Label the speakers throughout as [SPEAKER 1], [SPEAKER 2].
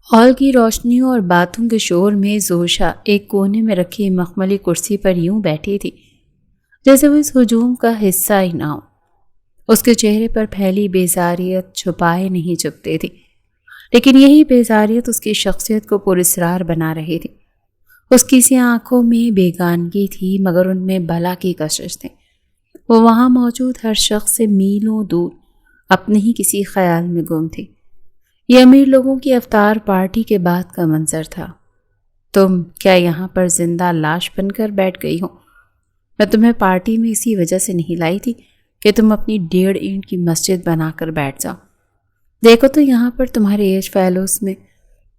[SPEAKER 1] Hall کی روشنیوں اور باتوں کے شور میں زوشا ایک کونے میں رکھی مخملی کرسی پر یوں بیٹھی تھی جیسے وہ اس ہجوم کا حصہ ہی نہ ہو۔ اس کے چہرے پر پھیلی بیزاریت چھپائے نہیں چھپتے تھی، لیکن یہی بیزاریت اس کی شخصیت کو پراسرار بنا رہی تھی۔ اس کی سی آنکھوں میں بیگانگی تھی مگر ان میں بلا کی کشش تھی۔ وہ وہاں موجود ہر شخص سے میلوں دور اپنے ہی کسی خیال میں گم تھی۔ یہ امیر لوگوں کی افطار پارٹی کے بعد کا منظر تھا۔ تم کیا یہاں پر زندہ لاش بن کر بیٹھ گئی ہو؟ میں تمہیں پارٹی میں اسی وجہ سے نہیں لائی تھی کہ تم اپنی 1.5 اینٹ کی مسجد بنا کر بیٹھ جاؤ۔ دیکھو تو یہاں پر تمہارے ایج فیلوز میں،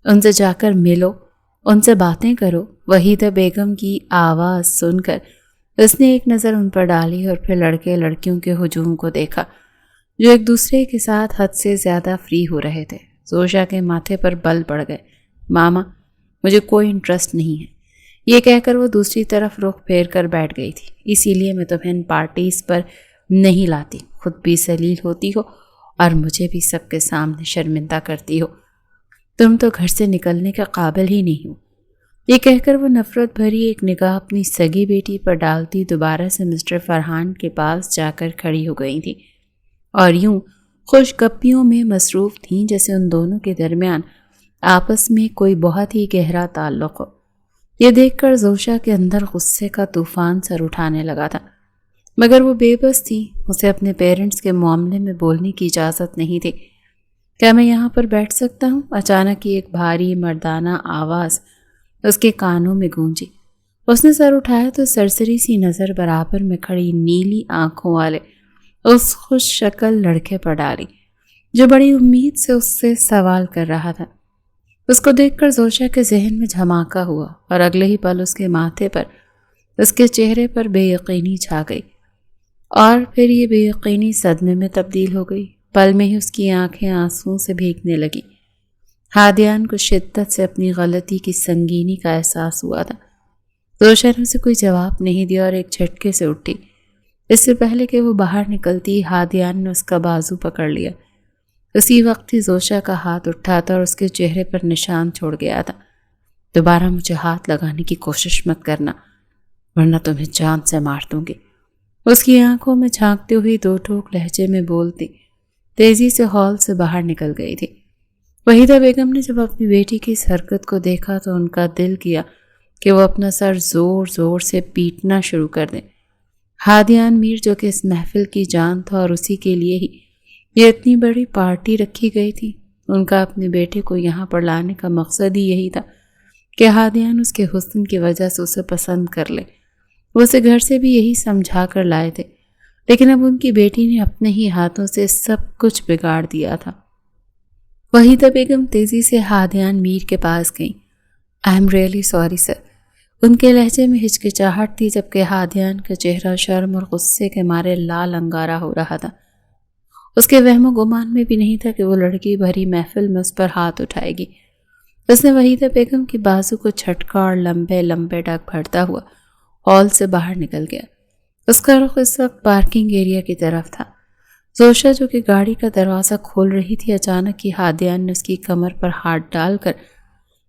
[SPEAKER 1] ان سے جا کر ملو، ان سے باتیں کرو۔ وحیدہ بیگم کی آواز سن کر اس نے ایک نظر ان پر ڈالی اور پھر لڑکے لڑکیوں کے ہجوم کو دیکھا جو ایک دوسرے کے ساتھ حد سے زیادہ فری ہو رہے تھے۔ زوشا کے ماتھے پر بل پڑ گئے۔ ماما، مجھے کوئی انٹرسٹ نہیں ہے، یہ کہہ کر وہ دوسری طرف رخ پھیر کر بیٹھ گئی تھی۔ اسی لیے میں تمہیں ان پارٹیز پر نہیں لاتی، خود بھی ذلیل ہوتی ہو اور مجھے بھی سب کے سامنے شرمندہ کرتی ہو۔ تم تو گھر سے نکلنے کے قابل ہی نہیں ہو۔ یہ کہہ کر وہ نفرت بھری ایک نگاہ اپنی سگی بیٹی پر ڈالتی دوبارہ سے مسٹر فرحان کے پاس جا کر کھڑی ہو گئی تھی اور یوں خوش گپیوں میں مصروف تھیں جیسے ان دونوں کے درمیان آپس میں کوئی بہت ہی گہرا تعلق ہو۔ یہ دیکھ کر زوشا کے اندر غصے کا طوفان سر اٹھانے لگا تھا، مگر وہ بے بس تھی۔ اسے اپنے پیرنٹس کے معاملے میں بولنے کی اجازت نہیں تھی۔ کیا میں یہاں پر بیٹھ سکتا ہوں؟ اچانک ہی ایک بھاری مردانہ آواز اس کے کانوں میں گونجی۔ اس نے سر اٹھایا تو سرسری سی نظر برابر میں کھڑی نیلی آنکھوں والے اس خوش شکل لڑکے پر ڈالی جو بڑی امید سے اس سے سوال کر رہا تھا۔ اس کو دیکھ کر زوشا کے ذہن میں دھماکہ ہوا اور اگلے ہی پل اس کے ماتھے پر، اس کے چہرے پر بے یقینی چھا گئی اور پھر یہ بے یقینی صدمے میں تبدیل ہو گئی۔ پل میں ہی اس کی آنکھیں آنسوؤں سے بھیگنے لگیں۔ ہادیان کو شدت سے اپنی غلطی کی سنگینی کا احساس ہوا تھا۔ زوشا نے اسے کوئی جواب نہیں دیا اور ایک جھٹکے سے اٹھی۔ اس سے پہلے کہ وہ باہر نکلتی، ہادیان نے اس کا بازو پکڑ لیا۔ اسی وقت ہی زوشا کا ہاتھ اٹھا تھا اور اس کے چہرے پر نشان چھوڑ گیا تھا۔ دوبارہ مجھے ہاتھ لگانے کی کوشش مت کرنا ورنہ تمہیں جان سے مار دوں گی۔ اس کی آنکھوں میں جھانکتے ہوئی دو ٹوک لہجے میں بولتی تیزی سے ہال سے باہر نکل گئی تھی۔ وحیدہ بیگم نے جب اپنی بیٹی کی اس حرکت کو دیکھا تو ان کا دل کیا کہ وہ اپنا سر زور زور سے پیٹنا شروع کر دیں۔ ہادیان میر جو کہ اس محفل کی جان تھا اور اسی کے لیے ہی یہ اتنی بڑی پارٹی رکھی گئی تھی، ان کا اپنے بیٹے کو یہاں پر لانے کا مقصد ہی یہی تھا کہ ہادیان اس کے حسن کی وجہ سے اسے پسند کر لے۔ وہ اسے گھر سے بھی یہی سمجھا کر لائے تھے، لیکن اب ان کی بیٹی نے اپنے ہی ہاتھوں سے سب کچھ بگاڑ دیا تھا۔ وحیدہ بیگم تیزی سے ہادیان میر کے پاس گئیں۔ I am really sorry sir. ان کے لہجے میں ہچکچاہٹ تھی جبکہ ہادیان کا چہرہ شرم اور غصے کے مارے لال انگارا ہو رہا تھا۔ اس کے وہم و گمان میں بھی نہیں تھا کہ وہ لڑکی بھری محفل میں اس پر ہاتھ اٹھائے گی۔ اس نے وحیدہ بیگم کی بازو کو جھٹکا اور لمبے لمبے ڈگ بھرتا ہوا ہال سے باہر نکل گیا۔ اس کا رخ اس وقت پارکنگ ایریا کی طرف تھا۔ زوشا جو کہ گاڑی کا دروازہ کھول رہی تھی، اچانک ہی ہادیان نے اس کی کمر پر ہاتھ ڈال کر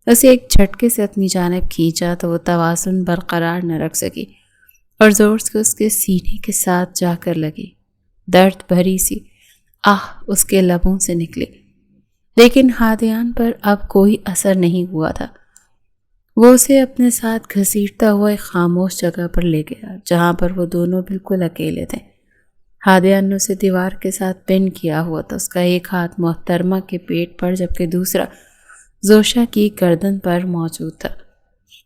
[SPEAKER 1] اسے ایک جھٹکے سے اپنی جانب کھینچا تو وہ توازن برقرار نہ رکھ سکی اور زور سے اس کے سینے کے ساتھ جا کر لگی۔ درد بھری سی آہ اس کے لبوں سے نکلی، لیکن ہادیان پر اب کوئی اثر نہیں ہوا تھا۔ وہ اسے اپنے ساتھ گھسیٹتا ہوا ایک خاموش جگہ پر لے گیا جہاں پر وہ دونوں بالکل اکیلے تھے۔ ہادیان نے اسے دیوار کے ساتھ پن کیا ہوا تھا، اس کا ایک ہاتھ محترمہ کے پیٹ پر جبکہ دوسرا زوشا کی گردن پر موجود تھا۔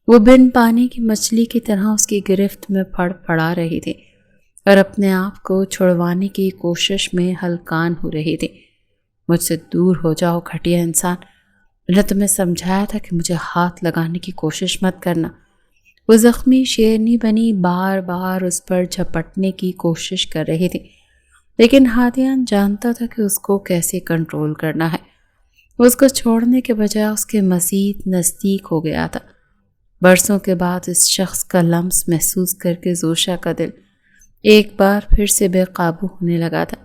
[SPEAKER 1] وہ بن پانی کی مچھلی کی طرح اس کی گرفت میں پھڑ پڑا رہی تھی اور اپنے آپ کو چھڑوانے کی کوشش میں ہلکان ہو رہی تھی۔ مجھ سے دور ہو جاؤ گھٹیا انسان، میں نے تمہیں سمجھایا تھا کہ مجھے ہاتھ لگانے کی کوشش مت کرنا۔ وہ زخمی شیرنی بنی بار بار اس پر جھپٹنے کی کوشش کر رہی تھی، لیکن ہادیان جانتا تھا کہ اس کو کیسے کنٹرول کرنا ہے۔ وہ اس کو چھوڑنے کے بجائے اس کے مزید نزدیک ہو گیا تھا۔ برسوں کے بعد اس شخص کا لمس محسوس کر کے زوشا کا دل ایک بار پھر سے بے قابو ہونے لگا تھا۔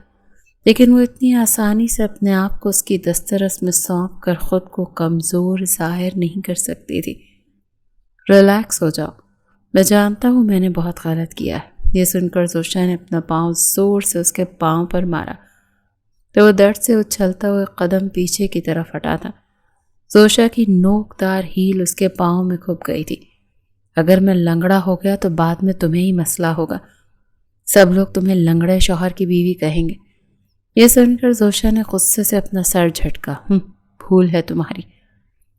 [SPEAKER 1] لیکن وہ اتنی آسانی سے اپنے آپ کو اس کی دسترس میں سونپ کر خود کو کمزور ظاہر نہیں کر سکتی تھی۔ ریلیکس ہو جاؤ، میں جانتا ہوں میں نے بہت غلط کیا ہے۔ یہ سن کر زوشا نے اپنا پاؤں زور سے اس کے پاؤں پر مارا تو وہ درد سے اچھلتا ہوا قدم پیچھے کی طرف ہٹا تھا۔ زوشا کی نوکدار ہیل اس کے پاؤں میں کھپ گئی تھی۔ اگر میں لنگڑا ہو گیا تو بعد میں تمہیں ہی مسئلہ ہوگا، سب لوگ تمہیں لنگڑے شوہر کی بیوی کہیں گے۔ یہ سن کر زوشا نے غصے سے اپنا سر جھٹکا۔ بھول ہے تمہاری،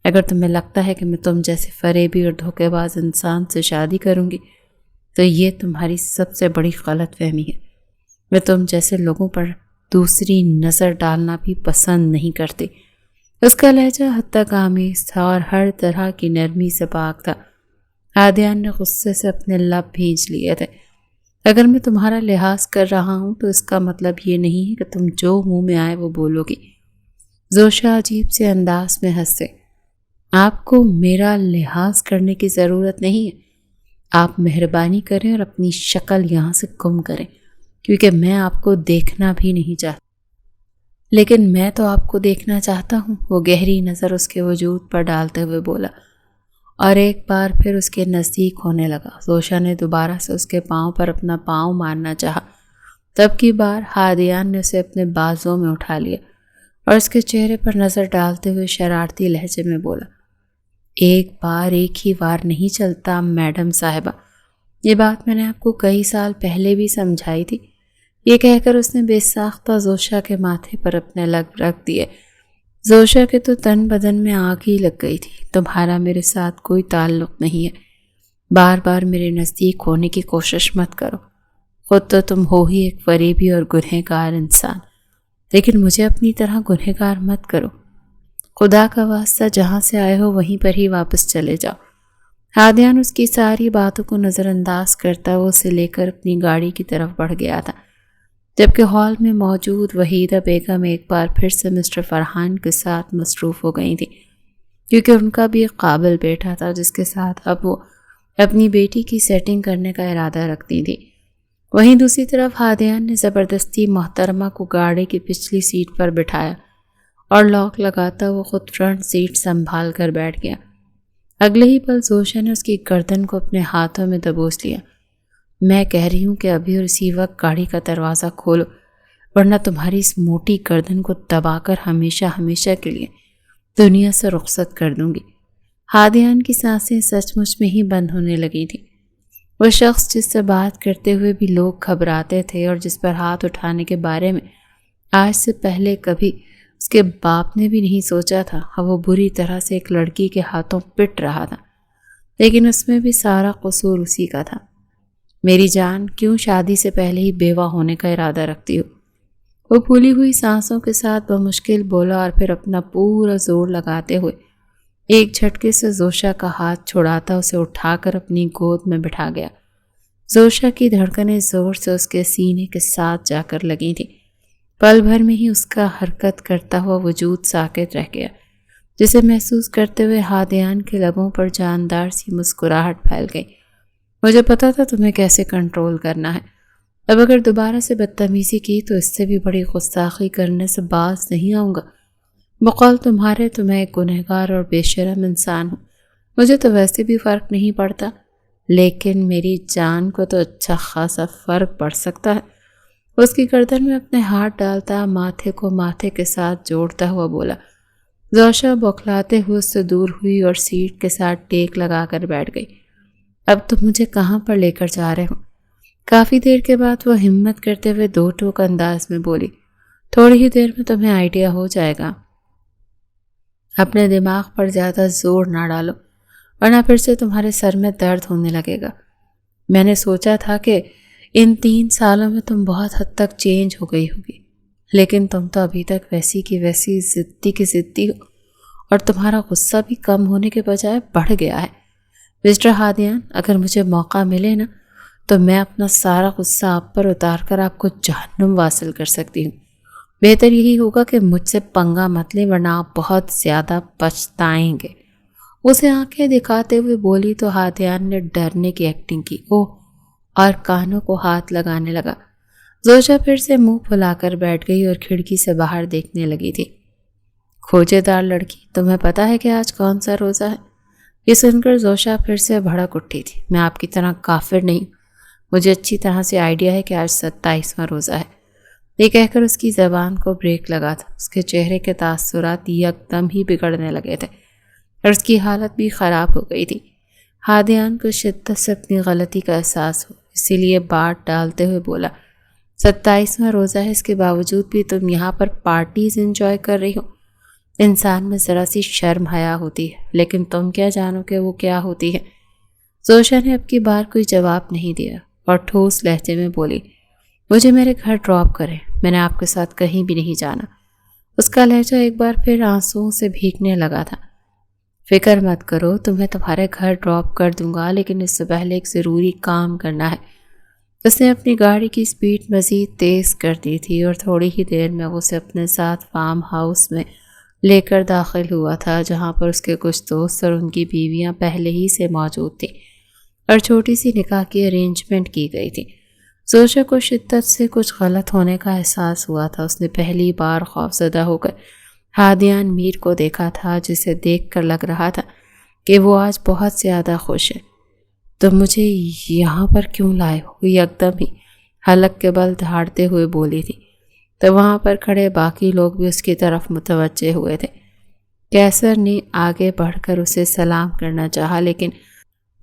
[SPEAKER 1] اگر تمہیں لگتا ہے کہ میں تم جیسے فریبی اور دھوکے باز انسان سے شادی کروں گی تو یہ تمہاری سب سے بڑی غلط فہمی ہے۔ میں تم جیسے لوگوں پر دوسری نظر ڈالنا بھی پسند نہیں کرتی۔ اس کا لہجہ حد تک آمیز تھا اور ہر طرح کی نرمی سے پاک تھا۔ ہادیان نے غصے سے اپنے لب بھینچ لیے تھے۔ اگر میں تمہارا لحاظ کر رہا ہوں تو اس کا مطلب یہ نہیں ہے کہ تم جو منہ میں آئے وہ بولو گی۔ زوشا عجیب سے انداز میں ہنسے۔ آپ کو میرا لحاظ کرنے کی ضرورت نہیں ہے، آپ مہربانی کریں اور اپنی شکل یہاں سے گم کریں، کیونکہ میں آپ کو دیکھنا بھی نہیں چاہتا۔ لیکن میں تو آپ کو دیکھنا چاہتا ہوں، وہ گہری نظر اس کے وجود پر ڈالتے ہوئے بولا اور ایک بار پھر اس کے نزدیک ہونے لگا۔ زوشا نے دوبارہ سے اس کے پاؤں پر اپنا پاؤں مارنا چاہا، تب کی بار ہادیان نے اسے اپنے بازوں میں اٹھا لیا اور اس کے چہرے پر نظر ڈالتے ہوئے شرارتی لہجے میں بولا، ایک ہی وار نہیں چلتا میڈم صاحبہ، یہ بات میں نے آپ کو کئی سال پہلے بھی سمجھائی تھی۔ یہ کہہ کر اس نے بے ساختہ زوشا کے ماتھے پر اپنے لب رکھ دیے۔ زوشا کے تو تن بدن میں آگ ہی لگ گئی تھی۔ تمہارا میرے ساتھ کوئی تعلق نہیں ہے، بار بار میرے نزدیک ہونے کی کوشش مت کرو، خود تو تم ہو ہی ایک فریبی اور گنہگار انسان، لیکن مجھے اپنی طرح گنہگار مت کرو۔ خدا کا واسطہ جہاں سے آئے ہو وہیں پر ہی واپس چلے جاؤ۔ ہادیان اس کی ساری باتوں کو نظر انداز کرتا وہ اسے لے کر اپنی گاڑی کی طرف بڑھ گیا تھا، جبکہ ہال میں موجود وحیدہ بیگم ایک بار پھر سے مسٹر فرحان کے ساتھ مصروف ہو گئی تھی، کیونکہ ان کا بھی ایک قابل بیٹا تھا جس کے ساتھ اب وہ اپنی بیٹی کی سیٹنگ کرنے کا ارادہ رکھتی تھی۔ وہیں دوسری طرف ہادیان نے زبردستی محترمہ کو گاڑی کی پچھلی سیٹ پر بٹھایا اور لاک لگاتا وہ خود فرنٹ سیٹ سنبھال کر بیٹھ گیا۔ اگلے ہی پل زوشا نے اس کی گردن کو اپنے ہاتھوں میں دبوس لیا۔ میں کہہ رہی ہوں کہ ابھی اور اسی وقت گاڑی کا دروازہ کھولو، ورنہ تمہاری اس موٹی گردن کو دبا کر ہمیشہ ہمیشہ کے لیے دنیا سے رخصت کر دوں گی۔ ہادیان کی سانسیں سچ مچ میں ہی بند ہونے لگی تھی۔ وہ شخص جس سے بات کرتے ہوئے بھی لوگ گھبراتے تھے اور جس پر ہاتھ اٹھانے کے بارے میں آج سے پہلے کبھی اس کے باپ نے بھی نہیں سوچا تھا، وہ بری طرح سے ایک لڑکی کے ہاتھوں پٹ رہا تھا، لیکن اس میں بھی سارا قصور اسی کا تھا۔ میری جان، کیوں شادی سے پہلے ہی بیوہ ہونے کا ارادہ رکھتی ہو؟ وہ پھولی ہوئی سانسوں کے ساتھ بمشکل بولا اور پھر اپنا پورا زور لگاتے ہوئے ایک جھٹکے سے زوشا کا ہاتھ چھڑاتا اسے اٹھا کر اپنی گود میں بٹھا گیا۔ زوشا کی دھڑکنیں زور سے اس کے سینے کے ساتھ جا کر لگی تھیں۔ پل بھر میں ہی اس کا حرکت کرتا ہوا وجود ساکت رہ گیا، جسے محسوس کرتے ہوئے ہادیان کے لبوں پر جاندار سی مسکراہٹ پھیل گئی۔ مجھے پتا تھا تمہیں کیسے کنٹرول کرنا ہے، اب اگر دوبارہ سے بدتمیزی کی تو اس سے بھی بڑی گستاخی کرنے سے باز نہیں آؤں گا۔ بقول تمہارے تو میں ایک گنہگار اور بے شرم انسان ہوں، مجھے تو ویسے بھی فرق نہیں پڑتا، لیکن میری جان کو تو اچھا خاصا فرق پڑ سکتا ہے۔ اس کی گردن میں اپنے ہاتھ ڈالتا ماتھے کو ماتھے کے ساتھ جوڑتا ہوا بولا۔ زوشا بوکھلاتے ہوئے اس سے دور ہوئی اور سیٹ کے ساتھ ٹیک لگا کر بیٹھ گئی۔ اب تم مجھے کہاں پر لے کر جا رہے ہو؟ کافی دیر کے بعد وہ ہمت کرتے ہوئے دو ٹوک انداز میں بولی، تھوڑی ہی دیر میں تمہیں آئیڈیا ہو جائے گا، اپنے دماغ پر زیادہ زور نہ ڈالو ورنہ پھر سے تمہارے سر میں درد ہونے لگے گا۔ میں نے سوچا تھا کہ ان 3 سالوں میں تم بہت حد تک چینج ہو گئی ہوگی، لیکن تم تو ابھی تک ویسی کی ویسی ضدی کی ضدی ہو اور تمہارا غصہ بھی کم ہونے کے بجائے بڑھ گیا ہے۔ مسٹر ہادیان، اگر مجھے موقع ملے نا تو میں اپنا سارا غصہ آپ پر اتار کر آپ کو جہنم واصل کر سکتی ہوں۔ بہتر یہی ہوگا کہ مجھ سے پنگا مت لیں ورنہ آپ بہت زیادہ پچھتائیں گے۔ اسے آنکھیں دکھاتے ہوئے بولی تو ہادیان نے ڈرنے کی ایکٹنگ کی اور کانوں کو ہاتھ لگانے لگا۔ زوشا پھر سے منہ پھلا کر بیٹھ گئی اور کھڑکی سے باہر دیکھنے لگی تھی۔ کھوجے دار لڑکی، تمہیں پتا ہے کہ آج کون سا روزہ ہے؟ یہ سن کر زوشا پھر سے بھڑک اٹھی تھی۔ میں آپ کی طرح کافر نہیں، مجھے اچھی طرح سے آئیڈیا ہے کہ آج 27واں روزہ ہے۔ یہ کہہ کر اس کی زبان کو بریک لگا تھا۔ اس کے چہرے کے تاثرات یکدم ہی بگڑنے لگے تھے اور اس کی حالت بھی خراب ہو گئی تھی۔ ہادیان کو شدت سے اپنی غلطی کا احساس ہو، اسی لیے بات ڈالتے ہوئے بولا، 27واں روزہ ہے، اس کے باوجود بھی تم یہاں پر پارٹیز انجوائے کر رہی ہو۔ انسان میں ذرا سی شرم حیا ہوتی ہے، لیکن تم کیا جانو کہ وہ کیا ہوتی ہے۔ زوشا نے اب کی بار کوئی جواب نہیں دیا اور ٹھوس لہجے میں بولی، مجھے میرے گھر ڈراپ کریں، میں نے آپ کے ساتھ کہیں بھی نہیں جانا۔ اس کا لہجہ ایک بار پھر آنسوؤں سے بھیگنے لگا تھا۔ فکر مت کرو، تمہیں تمہارے گھر ڈراپ کر دوں گا، لیکن اس سے پہلے ایک ضروری کام کرنا ہے۔ اس نے اپنی گاڑی کی سپیڈ مزید تیز کر دی تھی اور تھوڑی ہی دیر میں وہ اسے اپنے ساتھ فارم ہاؤس میں لے کر داخل ہوا تھا، جہاں پر اس کے کچھ دوست اور ان کی بیویاں پہلے ہی سے موجود تھیں اور چھوٹی سی نکاح کی ارینجمنٹ کی گئی تھی۔ زوشا کو شدت سے کچھ غلط ہونے کا احساس ہوا تھا۔ اس نے پہلی بار خوفزدہ ہو کر ہادیان میر کو دیکھا تھا، جسے دیکھ کر لگ رہا تھا کہ وہ آج بہت زیادہ خوش ہے۔ تم مجھے یہاں پر کیوں لائے ہو؟ یکدم ہی حلق کے بل دھاڑتے ہوئے بولی تھی، تو وہاں پر کھڑے باقی لوگ بھی اس کی طرف متوجہ ہوئے تھے۔ کیسر نے آگے بڑھ کر اسے سلام کرنا چاہا، لیکن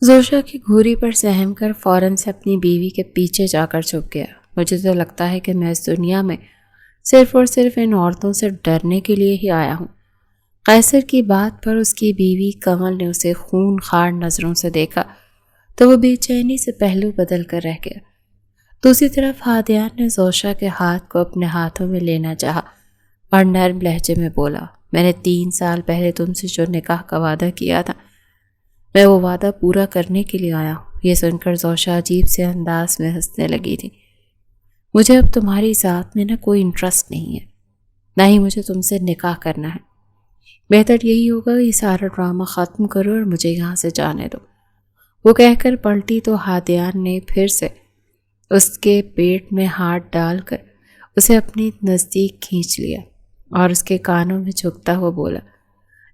[SPEAKER 1] زوشا کی گھوری پر سہم کر فوراً سے اپنی بیوی کے پیچھے جا کر چھپ گیا۔ مجھے تو لگتا ہے کہ میں اس دنیا میں صرف اور صرف ان عورتوں سے ڈرنے کے لیے ہی آیا ہوں۔ قیصر کی بات پر اس کی بیوی کمل نے اسے خون خوار نظروں سے دیکھا تو وہ بے چینی سے پہلو بدل کر رہ گیا۔ دوسری طرف ہادیان نے زوشا کے ہاتھ کو اپنے ہاتھوں میں لینا چاہا اور نرم لہجے میں بولا، میں نے 3 سال پہلے تم سے جو نکاح کا وعدہ کیا تھا، میں وہ وعدہ پورا کرنے کے لیے آیا ہوں۔ یہ سن کر زوشا عجیب سے انداز میں ہنسنے لگی تھی۔ مجھے اب تمہاری ذات میں کوئی انٹرسٹ نہیں ہے، نہ ہی مجھے تم سے نکاح کرنا ہے۔ بہتر یہی ہوگا کہ یہ سارا ڈرامہ ختم کرو اور مجھے یہاں سے جانے دو۔ وہ کہہ کر پلٹی تو ہادیان نے پھر سے اس کے پیٹ میں ہاتھ ڈال کر اسے اپنی نزدیک کھینچ لیا اور اس کے کانوں میں جھکتا ہوا بولا،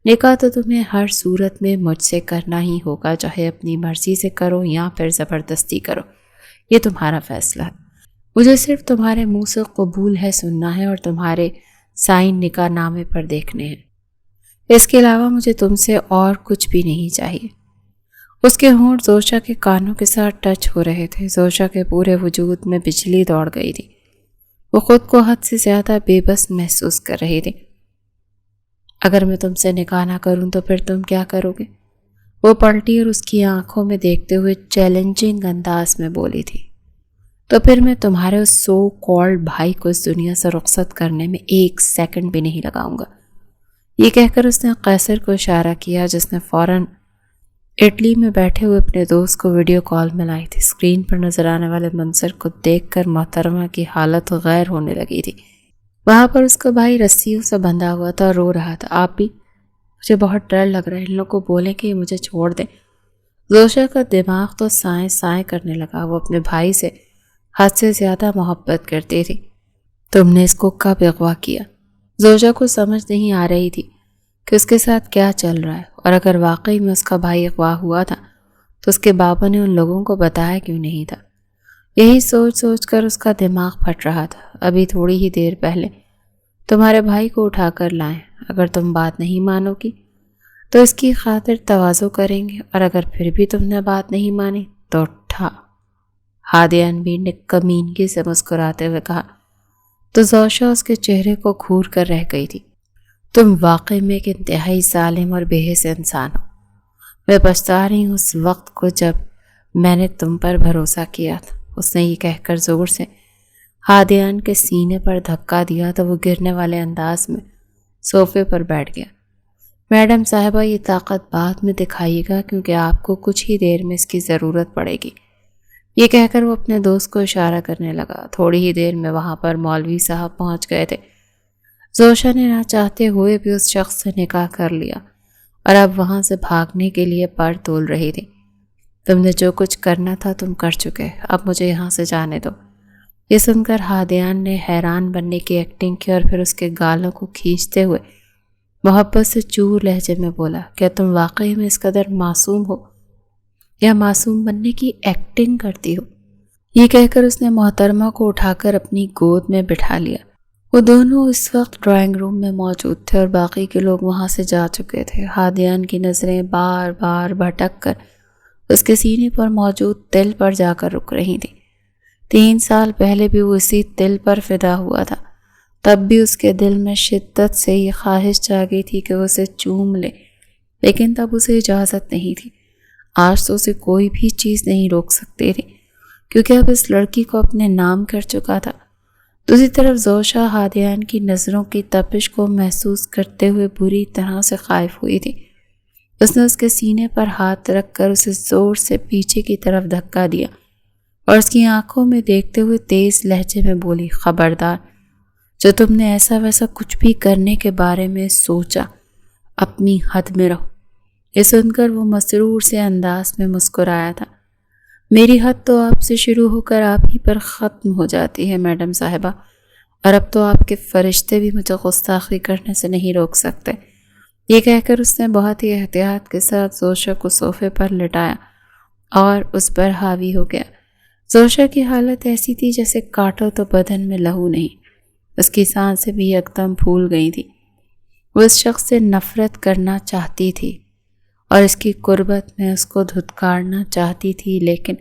[SPEAKER 1] نکاح تو تمہیں ہر صورت میں مجھ سے کرنا ہی ہوگا، چاہے اپنی مرضی سے کرو یا پھر زبردستی کرو، یہ تمہارا فیصلہ ہے۔ مجھے صرف تمہارے منہ سے قبول ہے سننا ہے اور تمہارے سائن نکاح نامے پر دیکھنے ہیں۔ اس کے علاوہ مجھے تم سے اور کچھ بھی نہیں چاہیے۔ اس کے ہونٹ زوشا کے کانوں کے ساتھ ٹچ ہو رہے تھے۔ زوشا کے پورے وجود میں بجلی دوڑ گئی تھی۔ وہ خود کو حد سے زیادہ بے بس محسوس کر رہی تھی۔ اگر میں تم سے نکاح نہ کروں تو پھر تم کیا کرو گے؟ وہ پلٹی اور اس کی آنکھوں میں دیکھتے ہوئے چیلنجنگ انداز میں بولی تھی، تو پھر میں تمہارے اس سو کالڈ بھائی کو اس دنیا سے رخصت کرنے میں 1 سیکنڈ بھی نہیں لگاؤں گا۔ یہ کہہ کر اس نے قیصر کو اشارہ کیا، جس نے فوراً اٹلی میں بیٹھے ہوئے اپنے دوست کو ویڈیو کال میں لائی تھی۔ اسکرین پر نظر آنے والے منظر کو دیکھ کر محترمہ کی حالت غیر ہونے لگی تھی۔ وہاں پر اس کا بھائی رسیوں سے بندھا ہوا تھا اور رو رہا تھا۔ آپ بھی؟ مجھے بہت ڈر لگ رہا ہے، ان لوگوں کو بولیں کہ مجھے چھوڑ دیں۔ زوشا کا دماغ تو سائیں سائیں کرنے لگا۔ وہ اپنے بھائی سے حد سے زیادہ محبت کرتی تھی۔ تم نے اس کو کب اغوا کیا؟ زوشا کو سمجھ نہیں آ رہی تھی کہ اس کے ساتھ کیا چل رہا ہے، اور اگر واقعی میں اس کا بھائی اغوا ہوا تھا تو اس کے بابا نے ان لوگوں کو بتایا کیوں نہیں تھا۔ یہی سوچ سوچ کر اس کا دماغ پھٹ رہا تھا۔ ابھی تھوڑی ہی دیر پہلے تمہارے بھائی کو اٹھا کر لائیں۔ اگر تم بات نہیں مانو گی تو اس کی خاطر تواضع کریں گے، اور اگر پھر بھی تم نے بات نہیں مانی تو اٹھا۔ ہادیان میر نے کمینگی سے مسکراتے ہوئے کہا تو زوشا اس کے چہرے کو گھور کر رہ گئی تھی۔ تم واقعی میں ایک انتہائی ظالم اور بے حس انسان ہو۔ میں پچھتا رہی ہوں اس وقت کو جب میں نے تم پر بھروسہ کیا تھا۔ اس نے یہ کہہ کر زور سے ہادیان کے سینے پر دھکا دیا تو وہ گرنے والے انداز میں صوفے پر بیٹھ گیا۔ میڈم صاحبہ، یہ طاقت بعد میں دکھائیے گا، کیونکہ آپ کو کچھ ہی دیر میں اس کی ضرورت پڑے گی۔ یہ کہہ کر وہ اپنے دوست کو اشارہ کرنے لگا۔ تھوڑی ہی دیر میں وہاں پر مولوی صاحب پہنچ گئے تھے۔ زوشا نے نہ چاہتے ہوئے بھی اس شخص سے نکاح کر لیا اور اب وہاں سے بھاگنے کے لیے پر تول رہی تھی۔ تم نے جو کچھ کرنا تھا تم کر چکے، اب مجھے یہاں سے جانے دو۔ یہ سن کر ہادیان نے حیران بننے کی ایکٹنگ کی اور پھر اس کے گالوں کو کھینچتے ہوئے محبت سے چور لہجے میں بولا، کیا تم واقعی میں اس قدر معصوم ہو یا معصوم بننے کی ایکٹنگ کرتی ہو؟ یہ کہہ کر اس نے محترمہ کو اٹھا کر اپنی گود میں بٹھا لیا۔ وہ دونوں اس وقت ڈرائنگ روم میں موجود تھے اور باقی کے لوگ وہاں سے جا چکے تھے۔ ہادیان کی نظریں بار بار بھٹک کر اس کے سینے پر موجود تل پر جا کر رک رہی تھیں۔ 3 سال پہلے بھی وہ اسی تل پر فدا ہوا تھا، تب بھی اس کے دل میں شدت سے یہ خواہش جاگی تھی کہ وہ اسے چوم لے، لیکن تب اسے اجازت نہیں تھی۔ آج تو اسے کوئی بھی چیز نہیں روک سکتی تھی، کیونکہ اب اس لڑکی کو اپنے نام کر چکا تھا۔ دوسری طرف زوشا ہادیان کی نظروں کی تپش کو محسوس کرتے ہوئے بری طرح سے خائف ہوئی تھی۔ اس نے اس کے سینے پر ہاتھ رکھ کر اسے زور سے پیچھے کی طرف دھکا دیا اور اس کی آنکھوں میں دیکھتے ہوئے تیز لہجے میں بولی، خبردار، جو تم نے ایسا ویسا کچھ بھی کرنے کے بارے میں سوچا، اپنی حد میں رہو۔ یہ سن کر وہ مسرور سے انداز میں مسکرایا تھا۔ میری حد تو آپ سے شروع ہو کر آپ ہی پر ختم ہو جاتی ہے میڈم صاحبہ، اور اب تو آپ کے فرشتے بھی مجھے گستاخی کرنے سے نہیں روک سکتے۔ یہ کہہ کر اس نے بہت ہی احتیاط کے ساتھ زوشا کو صوفے پر لٹایا اور اس پر حاوی ہو گیا۔ زوشا کی حالت ایسی تھی جیسے کاٹو تو بدن میں لہو نہیں، اس کی سانسیں بھی یکدم پھول گئی تھی۔ وہ اس شخص سے نفرت کرنا چاہتی تھی اور اس کی قربت میں اس کو دھتکارنا چاہتی تھی، لیکن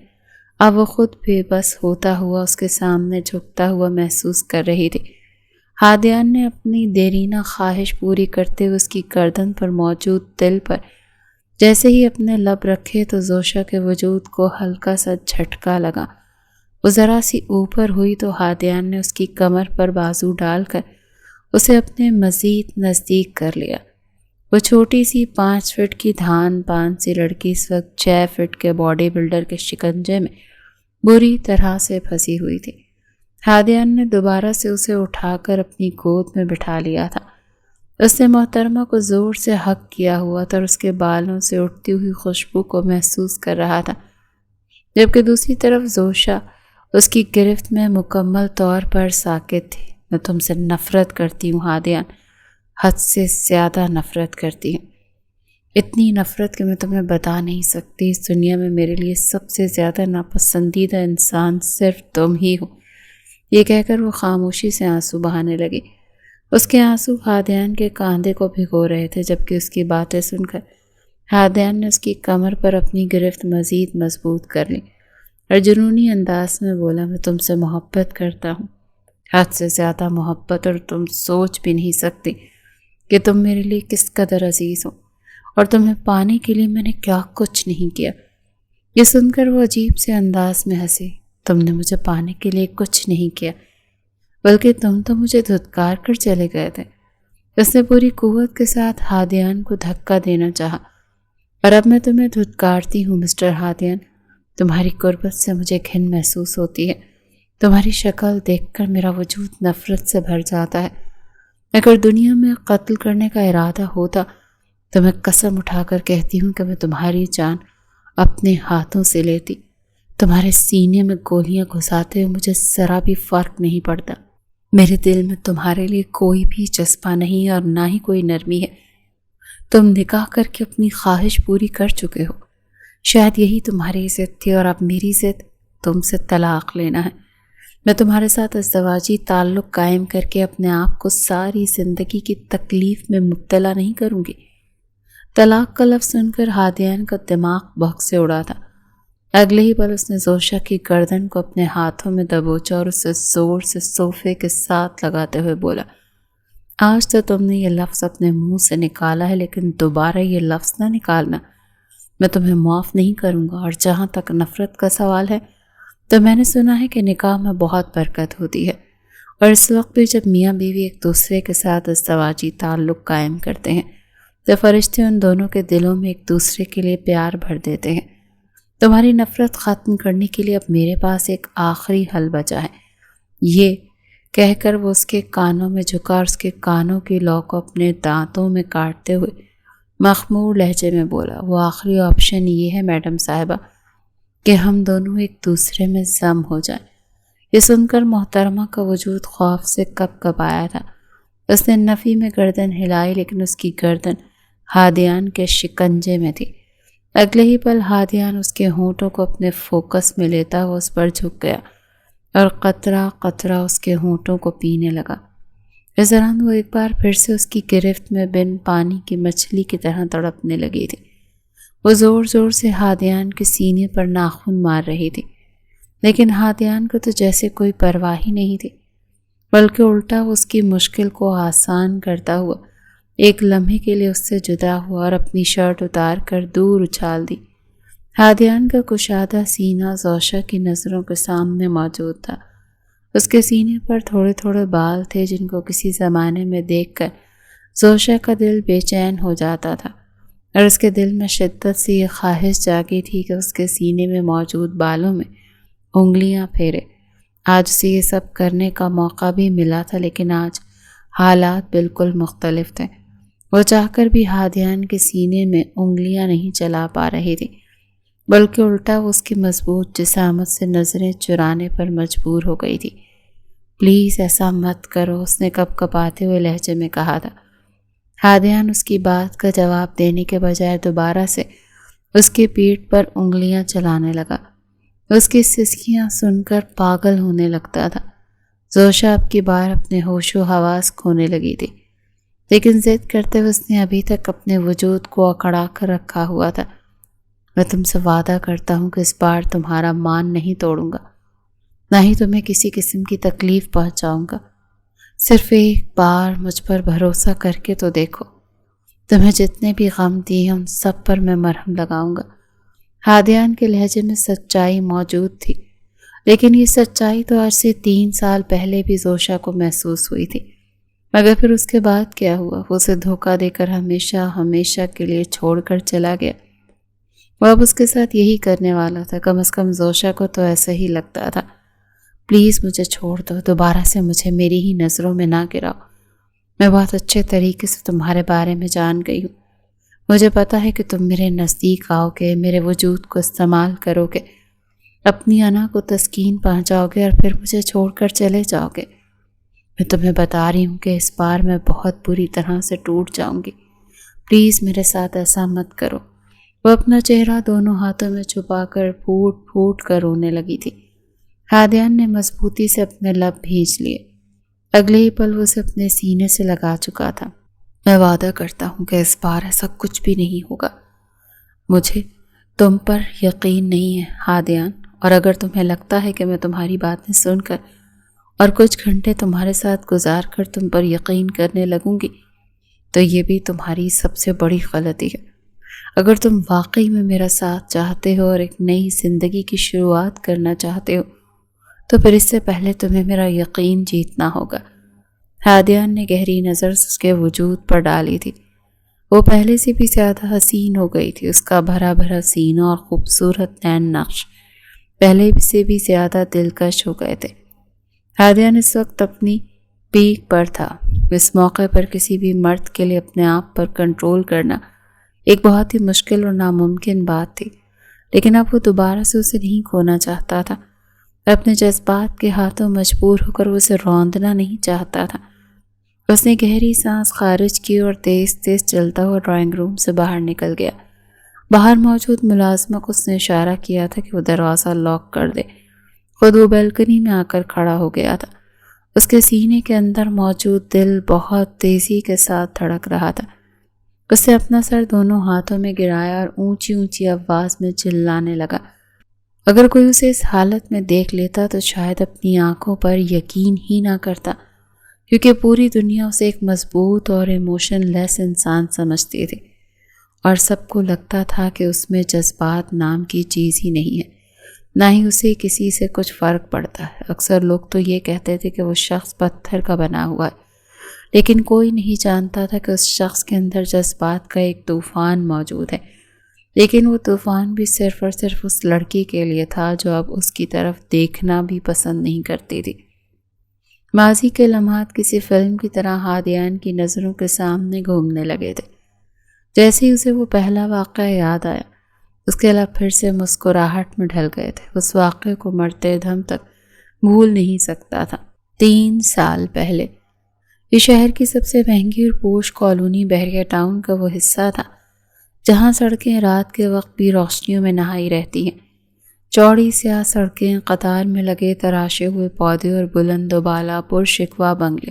[SPEAKER 1] اب وہ خود بے بس ہوتا ہوا اس کے سامنے جھکتا ہوا محسوس کر رہی تھی۔ ہادیان نے اپنی دیرینہ خواہش پوری کرتے ہوئے اس کی گردن پر موجود تل پر جیسے ہی اپنے لب رکھے تو زوشا کے وجود کو ہلکا سا جھٹکا لگا۔ وہ ذرا سی اوپر ہوئی تو ہادیان نے اس کی کمر پر بازو ڈال کر اسے اپنے مزید نزدیک کر لیا۔ وہ چھوٹی سی 5 فٹ کی دھان پان سی لڑکی اس وقت 6 فٹ کے باڈی بلڈر کے شکنجے میں بری طرح سے پھنسی ہوئی تھی۔ ہادیان نے دوبارہ سے اسے اٹھا کر اپنی گود میں بٹھا لیا تھا۔ اس نے محترمہ کو زور سے حق کیا ہوا تھا اور اس کے بالوں سے اٹھتی ہوئی خوشبو کو محسوس کر رہا تھا، جبکہ دوسری طرف زوشا اس کی گرفت میں مکمل طور پر ساکت تھی۔ میں تم سے نفرت کرتی ہوں ہادیان، حد سے زیادہ نفرت کرتی ہوں، اتنی نفرت کہ میں تمہیں بتا نہیں سکتی۔ اس دنیا میں میرے لیے سب سے زیادہ ناپسندیدہ انسان صرف تم ہی ہو۔ یہ کہہ کر وہ خاموشی سے آنسو بہانے لگی۔ اس کے آنسو ہادیان کے کاندھے کو بھگو رہے تھے، جبکہ اس کی باتیں سن کر ہادیان نے اس کی کمر پر اپنی گرفت مزید مضبوط کر لی اور جنونی انداز میں بولا، میں تم سے محبت کرتا ہوں، حد سے زیادہ محبت، اور تم سوچ بھی نہیں سکتی کہ تم میرے لیے کس قدر عزیز ہو اور تمہیں پانے کے لیے میں نے کیا کچھ نہیں کیا۔ یہ سن کر وہ عجیب سے انداز میں ہنسی۔ تم نے مجھے پانے کے لیے کچھ نہیں کیا، بلکہ تم تو مجھے دھتکار کر چلے گئے تھے۔ اس نے پوری قوت کے ساتھ ہادیان کو دھکا دینا چاہا، اور اب میں تمہیں دھتکارتی ہوں مسٹر ہادیان۔ تمہاری قربت سے مجھے گھن محسوس ہوتی ہے، تمہاری شکل دیکھ کر میرا وجود نفرت سے بھر جاتا ہے۔ اگر دنیا میں قتل کرنے کا ارادہ ہوتا تو میں قسم اٹھا کر کہتی ہوں کہ میں تمہاری جان اپنے ہاتھوں سے لیتی۔ تمہارے سینے میں گولیاں گھساتے ہوئے مجھے ذرا بھی فرق نہیں پڑتا۔ میرے دل میں تمہارے لیے کوئی بھی جذبہ نہیں اور نہ ہی کوئی نرمی ہے۔ تم نکاح کر کے اپنی خواہش پوری کر چکے ہو، شاید یہی تمہاری ضد تھی، اور اب میری ضد تم سے طلاق لینا ہے۔ میں تمہارے ساتھ ازدواجی تعلق قائم کر کے اپنے آپ کو ساری زندگی کی تکلیف میں مبتلا نہیں کروں گی۔ طلاق کا لفظ سن کر ہادیان کا دماغ بھگ سے اڑا تھا۔ اگلے ہی پل اس نے زوشا کی گردن کو اپنے ہاتھوں میں دبوچا اور اسے زور سے صوفے کے ساتھ لگاتے ہوئے بولا، آج تو تم نے یہ لفظ اپنے منہ سے نکالا ہے، لیکن دوبارہ یہ لفظ نہ نکالنا، میں تمہیں معاف نہیں کروں گا۔ اور جہاں تک نفرت کا سوال ہے تو میں نے سنا ہے کہ نکاح میں بہت برکت ہوتی ہے، اور اس وقت بھی جب میاں بیوی ایک دوسرے کے ساتھ ازدواجی تعلق قائم کرتے ہیں تو فرشتے ان دونوں کے دلوں میں ایک دوسرے کے لیے پیار بھر دیتے ہیں۔ تمہاری نفرت ختم کرنے کے لیے اب میرے پاس ایک آخری حل بچا ہے۔ یہ کہہ کر وہ اس کے کانوں میں جھکا اور اس کے کانوں کی لو کو اپنے دانتوں میں کاٹتے ہوئے مخمور لہجے میں بولا، وہ آخری آپشن یہ ہے میڈم صاحبہ کہ ہم دونوں ایک دوسرے میں ضم ہو جائیں۔ یہ سن کر محترمہ کا وجود خوف سے کب کب آیا تھا۔ اس نے نفی میں گردن ہلائی، لیکن اس کی گردن ہادیان کے شکنجے میں تھی۔ اگلے ہی پل ہادیان اس کے ہونٹوں کو اپنے فوکس میں لیتا ہوا اس پر جھک گیا اور قطرہ قطرہ اس کے ہونٹوں کو پینے لگا۔ اس دوران وہ ایک بار پھر سے اس کی گرفت میں بن پانی کی مچھلی کی طرح تڑپنے لگی تھی۔ وہ زور زور سے ہادیان کے سینے پر ناخن مار رہی تھی، لیکن ہادیان کو تو جیسے کوئی پرواہ ہی نہیں تھی، بلکہ الٹا وہ اس کی مشکل کو آسان کرتا ہوا ایک لمحے کے لیے اس سے جدا ہوا اور اپنی شرٹ اتار کر دور اچھال دی۔ ہادیان کا کشادہ سینہ زوشا کی نظروں کے سامنے موجود تھا۔ اس کے سینے پر تھوڑے تھوڑے بال تھے جن کو کسی زمانے میں دیکھ کر زوشا کا دل بے چین ہو جاتا تھا، اور اس کے دل میں شدت سے یہ خواہش جاگی تھی کہ اس کے سینے میں موجود بالوں میں انگلیاں پھیرے۔ آج اسے یہ سب کرنے کا موقع بھی ملا تھا، لیکن آج حالات بالکل مختلف تھے۔ وہ چاہ کر بھی ہادیان کے سینے میں انگلیاں نہیں چلا پا رہی تھی، بلکہ الٹا وہ اس کی مضبوط جسامت سے نظریں چرانے پر مجبور ہو گئی تھی۔ پلیز ایسا مت کرو، اس نے کپ کپاتے ہوئے لہجے میں کہا تھا۔ ہادیان اس کی بات کا جواب دینے کے بجائے دوبارہ سے اس کی پیٹھ پر انگلیاں چلانے لگا۔ اس کی سسکیاں سن کر پاگل ہونے لگتا تھا۔ زوشا اب کی بار اپنے ہوش و حواس کھونے لگی تھی، لیکن ضد کرتے ہوئے اس نے ابھی تک اپنے وجود کو اکڑا کر رکھا ہوا تھا۔ میں تم سے وعدہ کرتا ہوں کہ اس بار تمہارا مان نہیں توڑوں گا، نہ ہی تمہیں کسی قسم کی تکلیف پہنچاؤں گا۔ صرف ایک بار مجھ پر بھروسہ کر کے تو دیکھو، تمہیں جتنے بھی غم دیے ان سب پر میں مرہم لگاؤں گا۔ ہادیان کے لہجے میں سچائی موجود تھی، لیکن یہ سچائی تو آج سے 3 سال پہلے بھی زوشا کو محسوس ہوئی تھی۔ مگر پھر اس کے بعد کیا ہوا؟ وہ اسے دھوکہ دے کر ہمیشہ ہمیشہ کے لیے چھوڑ کر چلا گیا۔ وہ اب اس کے ساتھ یہی کرنے والا تھا، کم از کم زوشا کو تو ایسا ہی لگتا تھا۔ پلیز مجھے چھوڑ دو، دوبارہ سے مجھے میری ہی نظروں میں نہ گراؤ۔ میں بہت اچھے طریقے سے تمہارے بارے میں جان گئی ہوں۔ مجھے پتا ہے کہ تم میرے نزدیک آؤ گے، میرے وجود کو استعمال کرو گے، اپنی انا کو تسکین پہنچاؤ گے اور پھر مجھے چھوڑ کر چلے جاؤ گے۔ میں تمہیں بتا رہی ہوں کہ اس بار میں بہت بری طرح سے ٹوٹ جاؤں گی۔ پلیز میرے ساتھ ایسا مت کرو۔ وہ اپنا چہرہ دونوں ہاتھوں میں چھپا کر پھوٹ پھوٹ کر رونے لگی تھی۔ ہادیان نے مضبوطی سے اپنے لب بھینچ لیے۔ اگلے ہی پل وہ اسے اپنے سینے سے لگا چکا تھا۔ میں وعدہ کرتا ہوں کہ اس بار ایسا کچھ بھی نہیں ہوگا۔ مجھے تم پر یقین نہیں ہے ہادیان، اور اگر تمہیں لگتا ہے کہ میں تمہاری باتیں سن کر اور کچھ گھنٹے تمہارے ساتھ گزار کر تم پر یقین کرنے لگوں گی تو یہ بھی تمہاری سب سے بڑی غلطی ہے۔ اگر تم واقعی میں میرا ساتھ چاہتے ہو اور ایک نئی زندگی کی شروعات کرنا چاہتے ہو تو پھر اس سے پہلے تمہیں میرا یقین جیتنا ہوگا۔ ہادیان نے گہری نظر اس کے وجود پر ڈالی تھی۔ وہ پہلے سے بھی زیادہ حسین ہو گئی تھی۔ اس کا بھرا بھرا سینہ اور خوبصورت نین نقش پہلے سے بھی زیادہ دلکش ہو گئے تھے۔ ہادیان اس وقت اپنی پیک پر تھا۔ اس موقع پر کسی بھی مرد کے لیے اپنے آپ پر کنٹرول کرنا ایک بہت ہی مشکل اور ناممکن بات تھی، لیکن اب وہ دوبارہ سے اسے نہیں کھونا چاہتا تھا۔ اپنے جذبات کے ہاتھوں مجبور ہو کر وہ اسے روندنا نہیں چاہتا تھا۔ اس نے گہری سانس خارج کی اور تیز تیز چلتا ہوا ڈرائنگ روم سے باہر نکل گیا۔ باہر موجود ملازمہ کو اس نے اشارہ کیا تھا کہ وہ دروازہ لاک کر دے۔ خود وہ بیلکنی میں آ کر کھڑا ہو گیا تھا۔ اس کے سینے کے اندر موجود دل بہت تیزی کے ساتھ دھڑک رہا تھا۔ اس نے اپنا سر دونوں ہاتھوں میں گرایا اور اونچی اونچی آواز میں چلانے لگا۔ اگر کوئی اسے اس حالت میں دیکھ لیتا تو شاید اپنی آنکھوں پر یقین ہی نہ کرتا، کیونکہ پوری دنیا اسے ایک مضبوط اور ایموشن لیس انسان سمجھتی تھی، اور سب کو لگتا تھا کہ اس میں جذبات نام کی چیز ہی نہیں ہے، نہ ہی اسے کسی سے کچھ فرق پڑتا ہے۔ اکثر لوگ تو یہ کہتے تھے کہ وہ شخص پتھر کا بنا ہوا ہے، لیکن کوئی نہیں جانتا تھا کہ اس شخص کے اندر جذبات کا ایک طوفان موجود ہے، لیکن وہ طوفان بھی صرف اور صرف اس لڑکی کے لیے تھا جو اب اس کی طرف دیکھنا بھی پسند نہیں کرتی تھی۔ ماضی کے لمحات کسی فلم کی طرح ہادیان کی نظروں کے سامنے گھومنے لگے تھے۔ جیسے ہی اسے وہ پہلا واقعہ یاد آیا، اس کے لب پھر سے مسکراہٹ میں ڈھل گئے تھے۔ اس واقعے کو مرتے دم تک بھول نہیں سکتا تھا۔ 3 سال پہلے یہ شہر کی سب سے مہنگی اور پوش کالونی بحریہ ٹاؤن کا وہ حصہ تھا جہاں سڑکیں رات کے وقت بھی روشنیوں میں نہائی رہتی ہیں۔ چوڑی سیاہ سڑکیں، قطار میں لگے تراشے ہوئے پودے اور بلند و بالا پرشکوہ بنگلے۔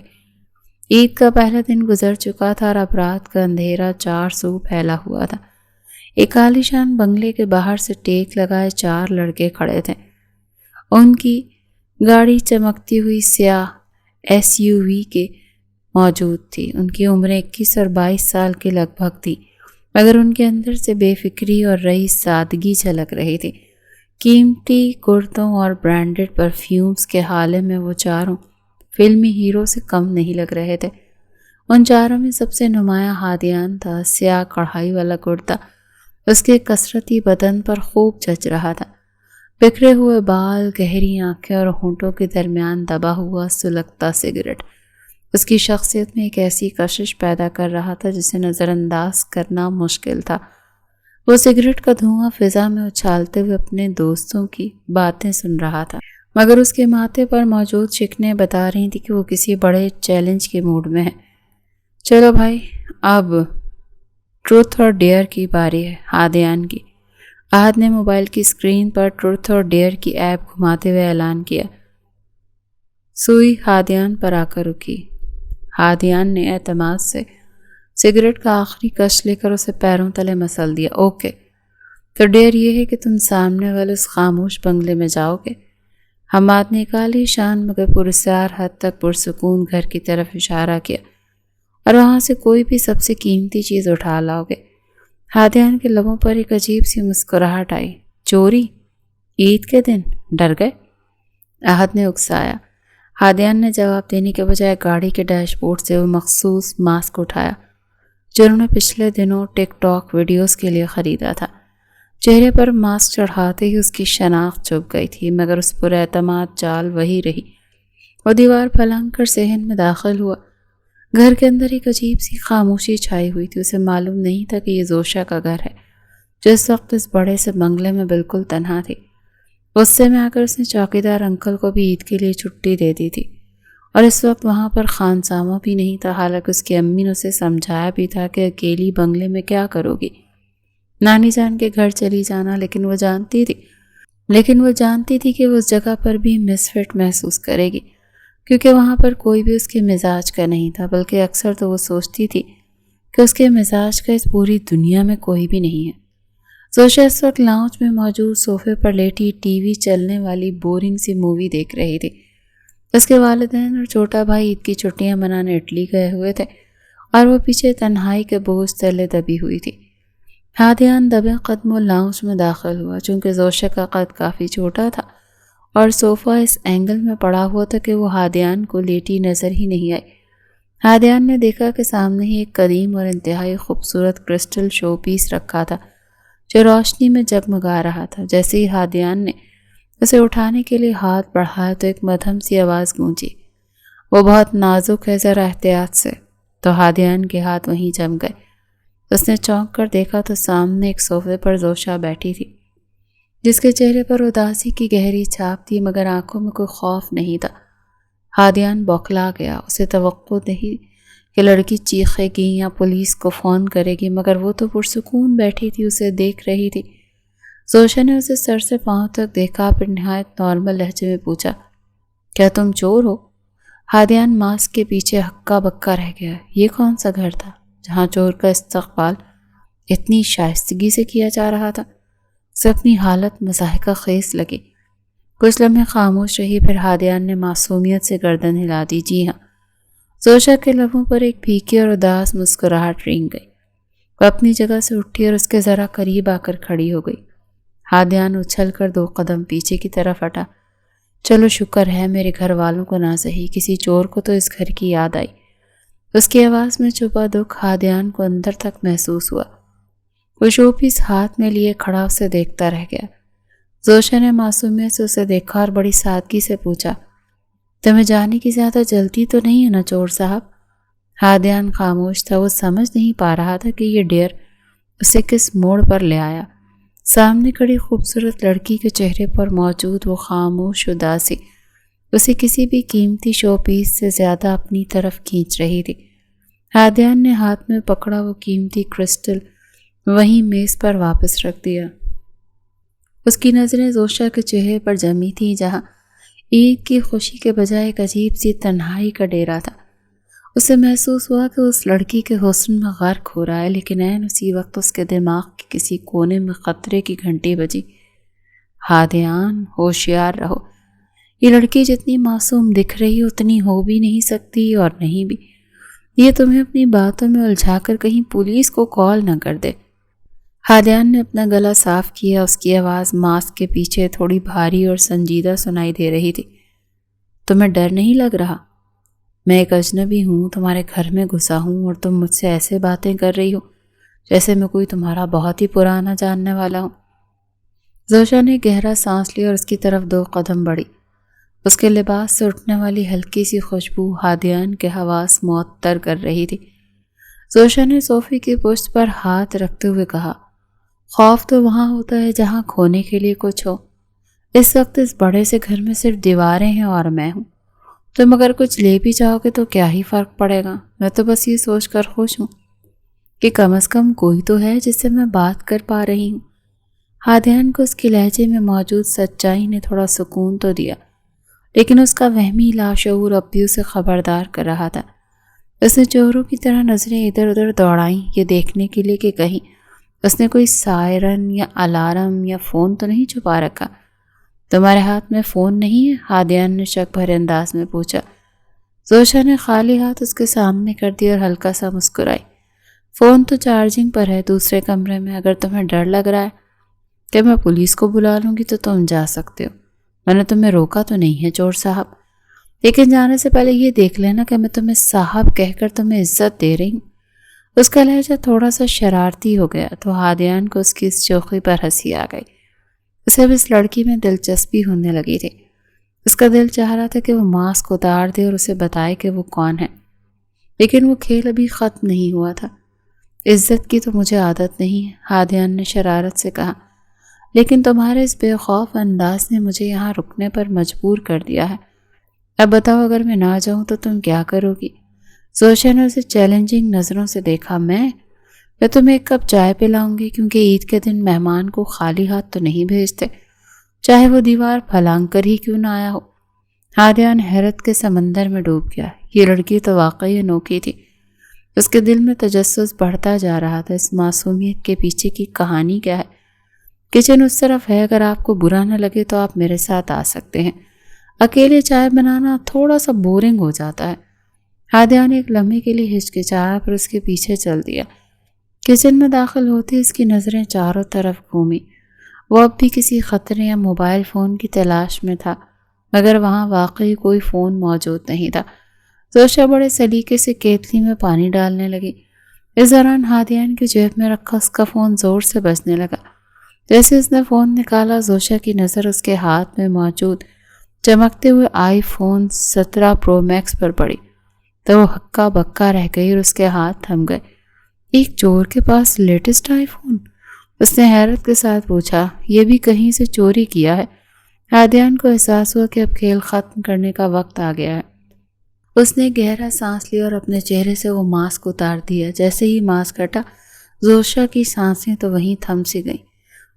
[SPEAKER 1] عید کا پہلا دن گزر چکا تھا اور اب رات کا اندھیرا 4 سو پھیلا ہوا تھا۔ ایک عالیشان بنگلے کے باہر سے ٹیک لگائے 4 لڑکے کھڑے تھے۔ ان کی گاڑی چمکتی ہوئی سیاہ SUV کے موجود تھی۔ ان کی عمریں 21 اور 22 سال کے لگ بھگ تھی، مگر ان کے اندر سے بے فکری اور رئی سادگی جھلک رہی تھی۔ قیمتی کرتوں اور برانڈڈ پرفیومز کے حالے میں وہ چاروں فلمی ہیرو سے کم نہیں لگ رہے تھے۔ ان چاروں میں سب سے نمایاں ہادیان تھا۔ سیاہ کڑھائی والا کرتا اس کے کثرتی بدن پر خوب جچ رہا تھا۔ بکھرے ہوئے بال، گہری آنکھیں اور ہونٹوں کے درمیان دبا ہوا سلگتا سگریٹ اس کی شخصیت میں ایک ایسی کشش پیدا کر رہا تھا جسے نظر انداز کرنا مشکل تھا۔ وہ سگریٹ کا دھواں فضا میں اچھالتے ہوئے اپنے دوستوں کی باتیں سن رہا تھا، مگر اس کے ماتھے پر موجود شکنیں بتا رہی تھی کہ وہ کسی بڑے چیلنج کے موڈ میں ہے۔ چلو بھائی، اب ٹروتھ اور ڈیئر کی باری ہے، ہادیان کی۔ احد نے موبائل کی اسکرین پر ٹروتھ اور ڈیئر کی ایپ گھماتے ہوئے اعلان کیا۔ سوئی ہادیان پر آ کر رکی۔ ہادیان نے اعتماد سے سگریٹ کا آخری کش لے کر اسے پیروں تلے مسل دیا۔ اوکے، تو ڈیئر یہ ہے کہ تم سامنے والے اس خاموش بنگلے میں جاؤ گے۔ حماد نے ایک عالیشان مگر پراسرار حد تک پرسکون گھر کی طرف اشارہ کیا، اور وہاں سے کوئی بھی سب سے قیمتی چیز اٹھا لاؤ گے۔ ہادیان کے لبوں پر ایک عجیب سی مسکراہٹ آئی۔ چوری؟ عید کے دن ڈر گئے؟ احد نے اکسایا۔ ہادیان نے جواب دینے کے بجائے گاڑی کے ڈیش بورڈ سے وہ مخصوص ماسک اٹھایا جو انہوں نے پچھلے دنوں ٹک ٹاک ویڈیوز کے لیے خریدا تھا۔ چہرے پر ماسک چڑھاتے ہی اس کی شناخت چھپ گئی تھی، مگر اس پر اعتماد چال وہی رہی۔ وہ دیوار پھلانگ کر صحن میں داخل ہوا۔ گھر کے اندر ایک عجیب سی خاموشی چھائی ہوئی تھی۔ اسے معلوم نہیں تھا کہ یہ زوشا کا گھر ہے جو اس وقت اس بڑے سے بنگلے میں بالکل تنہا تھی۔ غصے میں آ کر اس نے چوکیدار انکل کو بھی عید کے لیے چھٹی دے دی تھی، اور اس وقت وہاں پر خانسامہ بھی نہیں تھا، حالانکہ اس کی امی نے اسے سمجھایا بھی تھا کہ اکیلی بنگلے میں کیا کرو گی، نانی جان کے گھر چلی جانا۔ لیکن وہ جانتی تھی کہ وہ اس جگہ پر بھی مس فٹ محسوس کرے گی، کیونکہ وہاں پر کوئی بھی اس کے مزاج کا نہیں تھا، بلکہ اکثر تو وہ سوچتی تھی کہ اس کے مزاج کا اس پوری دنیا میں کوئی بھی نہیں ہے۔ زوشا اس وقت لاؤنج میں موجود صوفے پر لیٹی ٹی وی چلنے والی بورنگ سی مووی دیکھ رہی تھی۔ اس کے والدین اور چھوٹا بھائی عید کی چھٹیاں منانے اٹلی گئے ہوئے تھے، اور وہ پیچھے تنہائی کے بوجھ تلے دبی ہوئی تھی۔ ہادیان دبے قدموں لاؤنج میں داخل ہوا۔ چونکہ زوشا کا قد کافی چھوٹا تھا اور صوفہ اس اینگل میں پڑا ہوا تھا کہ وہ ہادیان کو لیٹی نظر ہی نہیں آئی۔ ہادیان نے دیکھا کہ سامنے ہی ایک قدیم اور انتہائی خوبصورت کرسٹل شو پیس رکھا تھا جو روشنی میں جگمگا رہا تھا۔ جیسے ہی ہادیان نے اسے اٹھانے کے لیے ہاتھ بڑھایا تو ایک مدھم سی آواز گونجی، وہ بہت نازک ہے، ذرا احتیاط سے۔ تو ہادیان کے ہاتھ وہیں جم گئے۔ اس نے چونک کر دیکھا تو سامنے ایک صوفے پر زوشا بیٹھی تھی، جس کے چہرے پر اداسی کی گہری چھاپ تھی، مگر آنکھوں میں کوئی خوف نہیں تھا۔ ہادیان بوکھلا گیا۔ اسے توقع نہیں کہ لڑکی چیخے گی یا پولیس کو فون کرے گی، مگر وہ تو پرسکون بیٹھی تھی، اسے دیکھ رہی تھی۔ زوشا نے اسے سر سے پاؤں تک دیکھا، پھر نہایت نارمل لہجے میں پوچھا، کیا تم چور ہو؟ ہادیان ماسک کے پیچھے ہکا بکا رہ گیا۔ یہ کون سا گھر تھا جہاں چور کا استقبال اتنی شائستگی سے کیا جا رہا تھا؟ اسے اپنی حالت مضحکہ خیز لگی۔ کچھ لمحے خاموش رہی، پھر ہادیان نے معصومیت سے گردن ہلا دی۔ جی ہاں۔ زوشا کے لبوں پر ایک پھیکی اور اداس مسکراہٹ رینگ گئی۔ وہ اپنی جگہ سے اٹھی اور اس کے ذرا قریب آ کر کھڑی ہو گئی۔ ہادیان اچھل کر 2 قدم پیچھے کی طرف ہٹا۔ چلو شکر ہے میرے گھر والوں کو نہ صحیح، کسی چور کو تو اس گھر کی یاد آئی۔ اس کی آواز میں چھپا دکھ ہادیان کو اندر تک محسوس ہوا۔ وہ شو پیس ہاتھ میں لیے کھڑا اسے دیکھتا رہ گیا۔ زوشا نے معصومیت سے اسے دیکھا اور بڑی سادگی سے پوچھا، تمہیں جانے کی زیادہ جلدی تو نہیں ہے نا چور صاحب؟ ہادیان خاموش تھا۔ وہ سمجھ نہیں پا رہا تھا کہ یہ ڈیر اسے کس موڑ پر لے آیا۔ سامنے کھڑی خوبصورت لڑکی کے چہرے پر موجود وہ خاموش اداسی اسے کسی بھی قیمتی شو پیس سے زیادہ اپنی طرف کھینچ رہی تھی۔ ہادیان نے ہاتھ میں پکڑا وہ قیمتی کرسٹل وہیں میز پر واپس رکھ دیا۔ اس کی نظریں زوشا کے چہرے پر جمی تھیں، جہاں عید کی خوشی کے بجائے ایک عجیب سی تنہائی کا ڈیرا تھا۔ اسے محسوس ہوا کہ اس لڑکی کے حسن میں غرق ہو رہا ہے، لیکن عین اسی وقت اس کے دماغ کے کسی کونے میں خطرے کی گھنٹی بجی۔ ہادیان، ہوشیار رہو، یہ لڑکی جتنی معصوم دکھ رہی اتنی ہو بھی نہیں سکتی اور نہیں بھی۔ یہ تمہیں اپنی باتوں میں الجھا کر کہیں پولیس کو کال نہ کر دے۔ ہادیان نے اپنا گلا صاف کیا، اس کی آواز ماسک کے پیچھے تھوڑی بھاری اور سنجیدہ سنائی دے رہی تھی۔ تمہیں ڈر نہیں لگ رہا؟ میں ایک اجنبی ہوں، تمہارے گھر میں گھسا ہوں اور تم مجھ سے ایسے باتیں کر رہی ہو جیسے میں کوئی تمہارا بہت ہی پرانا جاننے والا ہوں۔ زوشا نے گہرا سانس لیا اور اس کی طرف 2 قدم بڑھی۔ اس کے لباس سے اٹھنے والی ہلکی سی خوشبو ہادیان کے حواس معطر کر رہی تھی۔ زوشا نے صوفے کی پشت پر ہاتھ رکھتے ہوئے کہا، خوف تو وہاں ہوتا ہے جہاں کھونے کے لیے کچھ ہو۔ اس وقت اس بڑے سے گھر میں صرف دیواریں ہیں اور میں ہوں۔ تم اگر کچھ لے بھی جاؤ گے تو کیا ہی فرق پڑے گا؟ میں تو بس یہ سوچ کر خوش ہوں کہ کم از کم کوئی تو ہے جس سے میں بات کر پا رہی ہوں۔ ہادیان کو اس کے لہجے میں موجود سچائی نے تھوڑا سکون تو دیا، لیکن اس کا وہمی لاشعور اب بھی اسے خبردار کر رہا تھا۔ اس نے چوروں کی طرح نظریں ادھر ادھر دوڑائیں، یہ دیکھنے کے لیے کہ کہیں اس نے کوئی سائرن یا الارم یا فون تو نہیں چھپا رکھا۔ تمہارے ہاتھ میں فون نہیں ہے؟ ہادیان نے شک بھرے انداز میں پوچھا۔ زوشا نے خالی ہاتھ اس کے سامنے کر دیا اور ہلکا سا مسکرائی۔ فون تو چارجنگ پر ہے دوسرے کمرے میں، اگر تمہیں ڈر لگ رہا ہے کہ میں پولیس کو بلا لوں گی تو تم جا سکتے ہو، میں نے تمہیں روکا تو نہیں ہے چور صاحب، لیکن جانے سے پہلے یہ دیکھ لینا کہ میں تمہیں صاحب کہہ کر تمہیں عزت دے رہی ہوں۔ اس کا لہجہ تھوڑا سا شرارتی ہو گیا تو ہادیان کو اس کی اس شوخی پر ہنسی آ گئی۔ اسے اب اس لڑکی میں دلچسپی ہونے لگی تھی۔ اس کا دل چاہ رہا تھا کہ وہ ماسک اتار دے اور اسے بتائے کہ وہ کون ہے، لیکن وہ کھیل ابھی ختم نہیں ہوا تھا۔ عزت کی تو مجھے عادت نہیں ہے، ہادیان نے شرارت سے کہا، لیکن تمہارے اس بے خوف انداز نے مجھے یہاں رکنے پر مجبور کر دیا ہے۔ اب بتاؤ اگر میں نہ جاؤں تو تم کیا کرو گی؟ زوشا نے اسے چیلنجنگ نظروں سے دیکھا۔ میں تمہیں ایک کپ چائے پلاؤں گی، کیونکہ عید کے دن مہمان کو خالی ہاتھ تو نہیں بھیجتے، چاہے وہ دیوار پھلانگ کر ہی کیوں نہ آیا ہو۔ ہادیان حیرت کے سمندر میں ڈوب گیا۔ یہ لڑکی تو واقعی انوکھی تھی۔ اس کے دل میں تجسس بڑھتا جا رہا تھا، اس معصومیت کے پیچھے کی کہانی کیا ہے؟ کچن اس طرف ہے، اگر آپ کو برا نہ لگے تو آپ میرے ساتھ آ سکتے ہیں۔ اکیلے چائے بنانا تھوڑا سا بورنگ ہو جاتا ہے۔ ہادیان ایک لمحے کے لیے ہچکچایا پر اس کے پیچھے چل دیا۔ کچن میں داخل ہوتی اس کی نظریں چاروں طرف گھومی۔ وہ اب بھی کسی خطرے یا موبائل فون کی تلاش میں تھا، مگر وہاں واقعی کوئی فون موجود نہیں تھا۔ زوشا بڑے سلیقے سے کیتلی میں پانی ڈالنے لگی۔ اس دوران ہادیان کی جیب میں رکھا اس کا فون زور سے بجنے لگا۔ جیسے اس نے فون نکالا، زوشا کی نظر اس کے ہاتھ میں موجود چمکتے ہوئے آئی فون 17 پرو میکس پر پڑی تو وہ ہکا بکا رہ گئی اور اس کے ہاتھ تھم گئے۔ ایک چور کے پاس لیٹسٹ آئی فون؟ اس نے حیرت کے ساتھ پوچھا۔ یہ بھی کہیں سے چوری کیا ہے؟ ہادیان کو احساس ہوا کہ اب کھیل ختم کرنے کا وقت آ گیا ہے۔ اس نے گہرا سانس لیا اور اپنے چہرے سے وہ ماسک اتار دیا۔ جیسے ہی ماسک ہٹا، زوشا کی سانسیں تو وہیں تھم سی گئیں۔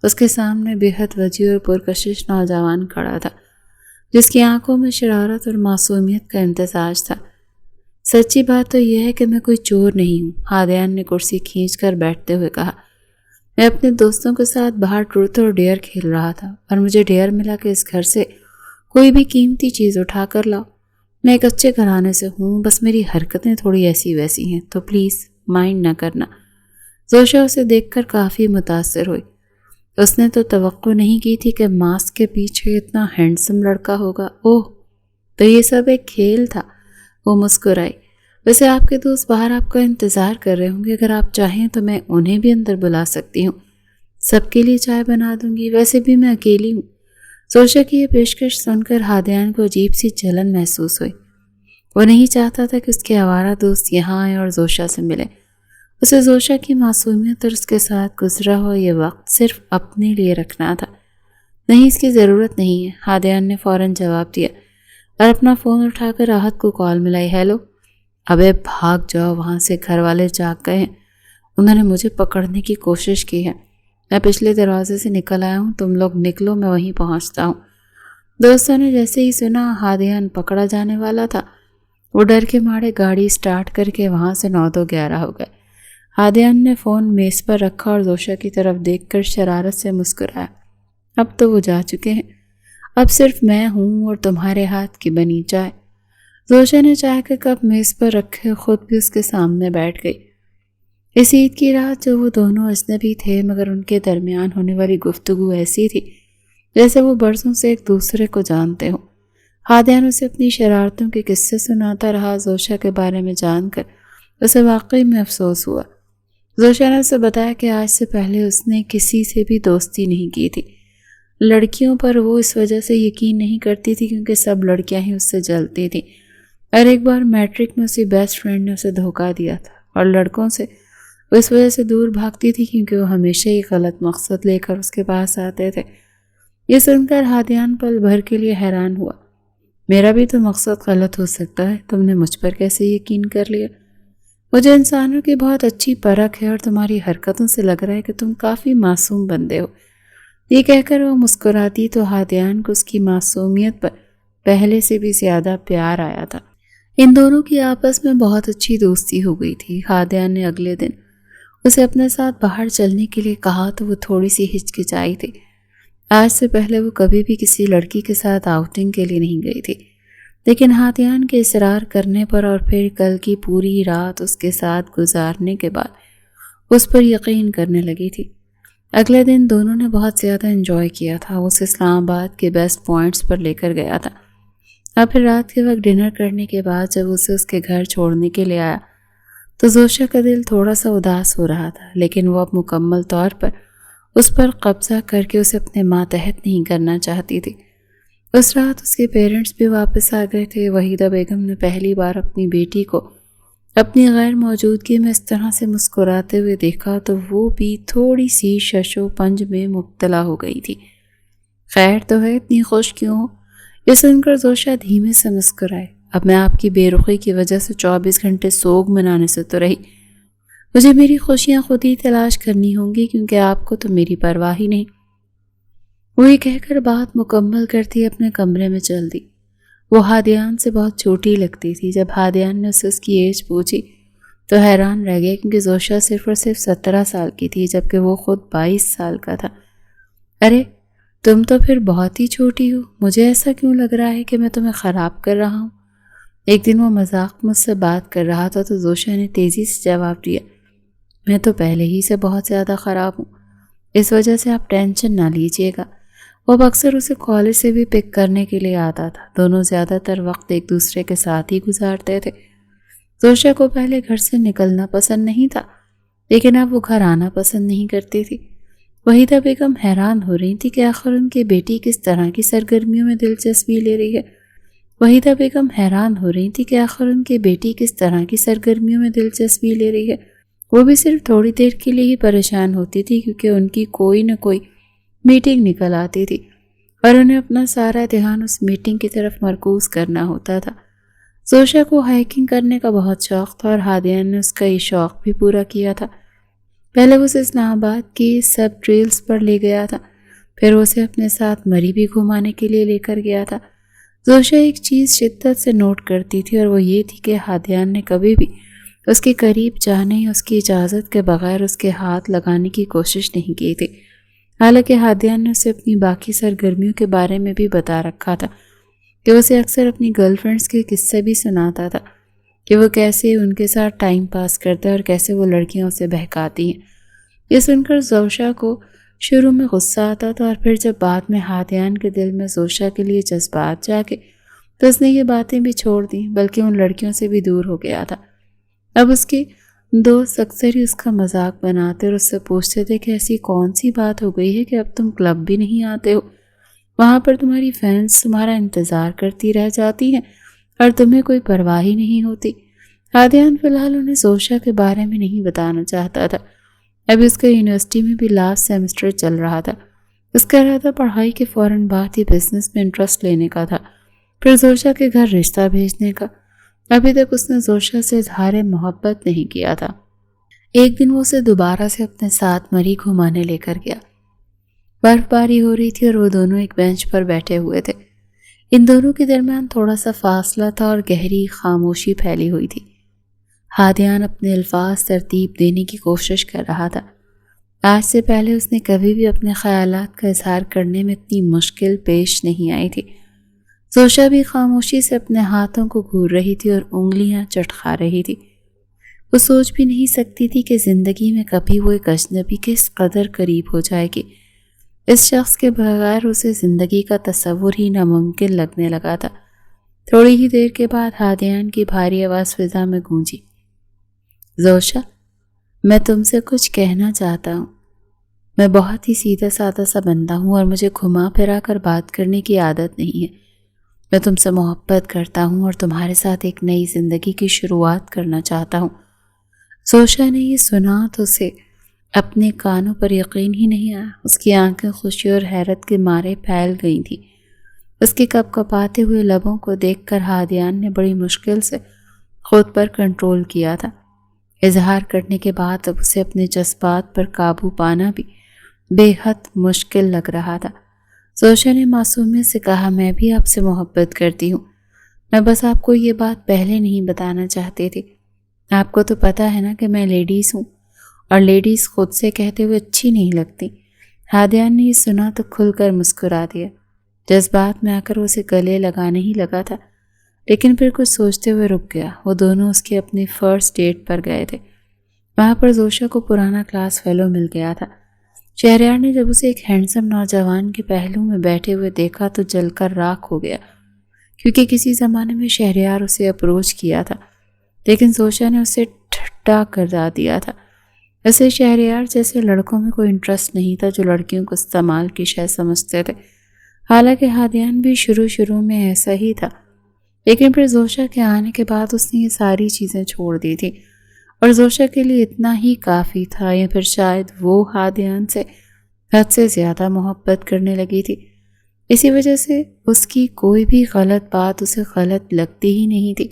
[SPEAKER 1] اس کے سامنے بے حد وجیح اور پرکشش نوجوان کھڑا تھا، جس کی آنکھوں میں شرارت اور معصومیت کا امتزاج تھا۔ سچی بات تو یہ ہے کہ میں کوئی چور نہیں ہوں، ہادیان نے کرسی کھینچ کر بیٹھتے ہوئے کہا۔ میں اپنے دوستوں کے ساتھ باہر ٹروت اور ڈیئر کھیل رہا تھا اور مجھے ڈیئر ملا کہ اس گھر سے کوئی بھی قیمتی چیز اٹھا کر لاؤ۔ میں ایک اچھے گھرانے سے ہوں، بس میری حرکتیں تھوڑی ایسی ویسی ہیں، تو پلیز مائنڈ نہ کرنا۔ زوشا اسے دیکھ کر کافی متاثر ہوئی۔ اس نے تو توقع نہیں کی تھی کہ ماسک کے پیچھے اتنا ہینڈسم لڑکا ہوگا۔ اوہ، تو یہ سب ایک کھیل تھا۔ وہ مسکرائی۔ ویسے آپ کے دوست باہر آپ کا انتظار کر رہے ہوں گے، اگر آپ چاہیں تو میں انہیں بھی اندر بلا سکتی ہوں، سب کے لیے چائے بنا دوں گی، ویسے بھی میں اکیلی ہوں۔ زوشا کی یہ پیشکش سن کر ہادیان کو عجیب سی جلن محسوس ہوئی۔ وہ نہیں چاہتا تھا کہ اس کے آوارہ دوست یہاں آئیں اور زوشا سے ملیں۔ اسے زوشا کی معصومیت اور اس کے ساتھ گزرا ہوا یہ وقت صرف اپنے لیے رکھنا تھا۔ نہیں، اس کی ضرورت نہیں ہے، ہادیان نے فوراً جواب دیا۔ اور اپنا فون اٹھا کر راحت کو کال ملائی۔ ہیلو۔ ابے بھاگ جاؤ وہاں سے، گھر والے جاگ گئے ہیں، انہوں نے مجھے پکڑنے کی کوشش کی ہے، میں پچھلے دروازے سے نکل آیا ہوں، تم لوگ نکلو میں وہیں پہنچتا ہوں۔ دوستوں نے جیسے ہی سنا ہادیان پکڑا جانے والا تھا، وہ ڈر کے مارے گاڑی سٹارٹ کر کے وہاں سے 9-11 ہو گئے۔ ہادیان نے فون میز پر رکھا اور زوشا کی طرف دیکھ کر شرارت سے مسکرایا۔ اب تو وہ جا چکے ہیں، اب صرف میں ہوں اور تمہارے ہاتھ کی بنی چائے۔ زوشا نے چائے کا کپ میز پر رکھے خود بھی اس کے سامنے بیٹھ گئی۔ اس عید کی رات جو وہ دونوں اجنبی تھے مگر ان کے درمیان ہونے والی گفتگو ایسی تھی جیسے وہ برسوں سے ایک دوسرے کو جانتے ہوں۔ ہادیان اسے اپنی شرارتوں کے قصے سناتا رہا۔ زوشا کے بارے میں جان کر اسے واقعی میں افسوس ہوا۔ زوشا نے اسے بتایا کہ آج سے پہلے اس نے کسی سے بھی دوستی نہیں کی تھی۔ لڑکیوں پر وہ اس وجہ سے یقین نہیں کرتی تھی کیونکہ سب لڑکیاں ہی اس سے جلتی تھیں، اور ایک بار میٹرک میں اسی بیسٹ فرینڈ نے اسے دھوکہ دیا تھا، اور لڑکوں سے وہ اس وجہ سے دور بھاگتی تھی کیونکہ وہ ہمیشہ ہی غلط مقصد لے کر اس کے پاس آتے تھے۔ یہ سن کر ہادیان پل بھر کے لیے حیران ہوا۔ میرا بھی تو مقصد غلط ہو سکتا ہے، تم نے مجھ پر کیسے یقین کر لیا؟ مجھے انسانوں کی بہت اچھی پرکھ ہے اور تمہاری حرکتوں سے لگ رہا ہے کہ تم کافی معصوم بندے ہو۔ یہ کہہ کر وہ مسکراتی تو ہادیان کو اس کی معصومیت پر پہلے سے بھی زیادہ پیار آیا تھا۔ ان دونوں کی آپس میں بہت اچھی دوستی ہو گئی تھی۔ ہادیان نے اگلے دن اسے اپنے ساتھ باہر چلنے کے لیے کہا تو وہ تھوڑی سی ہچکچائی تھی۔ آج سے پہلے وہ کبھی بھی کسی لڑکی کے ساتھ آؤٹنگ کے لیے نہیں گئی تھی، لیکن ہادیان کے اصرار کرنے پر اور پھر کل کی پوری رات اس کے ساتھ گزارنے کے بعد اس پر یقین کرنے لگی تھی۔ اگلے دن دونوں نے بہت زیادہ انجوائے کیا تھا۔ وہ اسے اسلام آباد کے بیسٹ پوائنٹس پر لے کر گیا تھا، اور پھر رات کے وقت ڈنر کرنے کے بعد جب اسے اس کے گھر چھوڑنے کے لیے آیا تو زوشا کا دل تھوڑا سا اداس ہو رہا تھا، لیکن وہ اب مکمل طور پر اس پر قبضہ کر کے اسے اپنے ماتحت نہیں کرنا چاہتی تھی۔ اس رات اس کے پیرنٹس بھی واپس آ گئے تھے۔ وحیدہ بیگم نے پہلی بار اپنی بیٹی کو اپنی غیر موجودگی میں اس طرح سے مسکراتے ہوئے دیکھا تو وہ بھی تھوڑی سی شش و پنج میں مبتلا ہو گئی تھی۔ خیر تو ہے، اتنی خوش کیوں ہو؟ یہ سن کر زوشا دھیمے سے مسکرائے۔ اب میں آپ کی بے رخی کی وجہ سے 24 گھنٹے سوگ منانے سے تو رہی، مجھے میری خوشیاں خود ہی تلاش کرنی ہوں گی کیونکہ آپ کو تو میری پرواہ ہی نہیں۔ وہ یہ کہہ کر بات مکمل کرتی اپنے کمرے میں چل دی۔ وہ ہادیان سے بہت چھوٹی لگتی تھی۔ جب ہادیان نے اسے اس کی ایج پوچھی تو حیران رہ گیا کیونکہ زوشا صرف اور صرف 17 سال کی تھی جبکہ وہ خود 22 سال کا تھا۔ ارے تم تو پھر بہت ہی چھوٹی ہو، مجھے ایسا کیوں لگ رہا ہے کہ میں تمہیں خراب کر رہا ہوں؟ ایک دن وہ مذاق مجھ سے بات کر رہا تھا تو زوشا نے تیزی سے جواب دیا، میں تو پہلے ہی سے بہت زیادہ خراب ہوں، اس وجہ سے آپ ٹینشن نہ لیجیے گا۔ وہ اکثر اسے کالج سے بھی پک کرنے کے لیے آتا تھا۔ دونوں زیادہ تر وقت ایک دوسرے کے ساتھ ہی گزارتے تھے۔ زوشا کو پہلے گھر سے نکلنا پسند نہیں تھا، لیکن اب وہ گھر آنا پسند نہیں کرتی تھی۔ وحیدہ بیگم حیران ہو رہی تھی کہ آخر ان کی بیٹی کس طرح کی سرگرمیوں میں دلچسپی لے رہی ہے۔ وحیدہ بیگم حیران ہو رہی تھی کہ آخر ان کی بیٹی کس طرح کی سرگرمیوں میں دلچسپی لے رہی ہے۔ وہ بھی صرف تھوڑی دیر کے لیے ہی پریشان ہوتی تھی کیونکہ ان کی کوئی نہ کوئی میٹنگ نکل آتی تھی اور انہیں اپنا سارا دھیان اس میٹنگ کی طرف مرکوز کرنا ہوتا تھا۔ زوشا کو ہائیکنگ کرنے کا بہت شوق تھا اور ہادیان نے اس کا یہ شوق بھی پورا کیا تھا۔ پہلے وہ اسے اسلام آباد کی سب ٹریلز پر لے گیا تھا، پھر وہ اسے اپنے ساتھ مری بھی گھمانے کے لیے لے کر گیا تھا۔ زوشا ایک چیز شدت سے نوٹ کرتی تھی اور وہ یہ تھی کہ ہادیان نے کبھی بھی اس کے قریب جانے یا اس کی اجازت کے بغیر اس کے ہاتھ لگانے کی کوشش نہیں کی تھی۔ حالانکہ ہادیان نے اسے اپنی باقی سرگرمیوں کے بارے میں بھی بتا رکھا تھا کہ اسے اکثر اپنی گرل فرینڈز کے قصے بھی سناتا تھا کہ وہ کیسے ان کے ساتھ ٹائم پاس کرتا ہے اور کیسے وہ لڑکیاں اسے بہکاتی ہیں۔ یہ سن کر زوشا کو شروع میں غصہ آتا تھا اور پھر جب بعد میں ہادیان کے دل میں زوشا کے لیے جذبات جاگے تو اس نے یہ باتیں بھی چھوڑ دیں بلکہ ان لڑکیوں سے بھی دور ہو گیا تھا۔ اب اس کے دوست اکثر ہی اس کا مذاق بناتے اور اس سے پوچھتے تھے کہ ایسی کون سی بات ہو گئی ہے کہ اب تم کلب بھی نہیں آتے ہو، وہاں پر تمہاری فینس تمہارا انتظار کرتی رہ جاتی ہیں اور تمہیں کوئی پرواہ ہی نہیں ہوتی۔ ہادیان فی الحال انہیں زوشا کے بارے میں نہیں بتانا چاہتا تھا۔ اب اس کا یونیورسٹی میں بھی لاسٹ سیمسٹر چل رہا تھا۔ اس کا ارادہ پڑھائی کے فوراً بعد ہی بزنس میں انٹرسٹ لینے کا تھا پھر زوشا کے گھر رشتہ بھیجنے کا۔ ابھی تک اس نے زوشا سے اظہار محبت نہیں کیا تھا۔ ایک دن وہ اسے دوبارہ سے اپنے ساتھ مری گھمانے لے کر گیا۔ برف باری ہو رہی تھی اور وہ دونوں ایک بینچ پر بیٹھے ہوئے تھے۔ ان دونوں کے درمیان تھوڑا سا فاصلہ تھا اور گہری خاموشی پھیلی ہوئی تھی۔ ہادیان اپنے الفاظ ترتیب دینے کی کوشش کر رہا تھا۔ آج سے پہلے اس نے کبھی بھی اپنے خیالات کا اظہار کرنے میں اتنی مشکل پیش نہیں آئی تھی۔ زوشا بھی خاموشی سے اپنے ہاتھوں کو گھور رہی تھی اور انگلیاں چٹکا رہی تھی۔ وہ سوچ بھی نہیں سکتی تھی کہ زندگی میں کبھی وہ ایک اجنبی کے اس قدر قریب ہو جائے گی۔ اس شخص کے بغیر اسے زندگی کا تصور ہی ناممکن لگنے لگا تھا۔ تھوڑی ہی دیر کے بعد ہادیان کی بھاری آواز فضا میں گونجی، زوشا، میں تم سے کچھ کہنا چاہتا ہوں۔ میں بہت ہی سیدھا سادہ سا بندہ ہوں اور مجھے گھما پھرا کر بات کرنے کی عادت نہیں ہے۔ میں تم سے محبت کرتا ہوں اور تمہارے ساتھ ایک نئی زندگی کی شروعات کرنا چاہتا ہوں۔ زوشا نے یہ سنا تو اسے اپنے کانوں پر یقین ہی نہیں آیا۔ اس کی آنکھیں خوشی اور حیرت کے مارے پھیل گئی تھیں۔ اس کے کپ کپاتے ہوئے لبوں کو دیکھ کر ہادیان نے بڑی مشکل سے خود پر کنٹرول کیا تھا۔ اظہار کرنے کے بعد اب اسے اپنے جذبات پر قابو پانا بھی بے حد مشکل لگ رہا تھا۔ زوشا نے معصومیت سے کہا، میں بھی آپ سے محبت کرتی ہوں۔ میں بس آپ کو یہ بات پہلے نہیں بتانا چاہتی تھی۔ آپ کو تو پتہ ہے نا کہ میں لیڈیز ہوں اور لیڈیز خود سے کہتے ہوئے اچھی نہیں لگتی۔ ہادیان نے یہ سنا تو کھل کر مسکرا دیا۔ جذبات میں آ کر اسے گلے لگانے ہی لگا تھا، لیکن پھر کچھ سوچتے ہوئے رک گیا۔ وہ دونوں اس کے اپنی فرسٹ ڈیٹ پر گئے تھے۔ وہاں پر زوشا کو پرانا کلاس فیلو مل گیا تھا۔ شہریار نے جب اسے ایک ہینڈسم نوجوان کے پہلو میں بیٹھے ہوئے دیکھا تو جل کر راکھ ہو گیا، کیونکہ کسی زمانے میں شہریار اسے اپروچ کیا تھا، لیکن زوشا نے اسے ٹھٹا کرا دیا تھا۔ ایسے شہریار جیسے لڑکوں میں کوئی انٹرسٹ نہیں تھا جو لڑکیوں کو استعمال کی شے سمجھتے تھے۔ حالانکہ ہادیان بھی شروع میں ایسا ہی تھا، لیکن پھر زوشا کے آنے کے بعد اس نے یہ ساری چیزیں چھوڑ دی تھی، اور زوشا کے لیے اتنا ہی کافی تھا، یا پھر شاید وہ ہادیان سے حد سے زیادہ محبت کرنے لگی تھی۔ اسی وجہ سے اس کی کوئی بھی غلط بات اسے غلط لگتی ہی نہیں تھی۔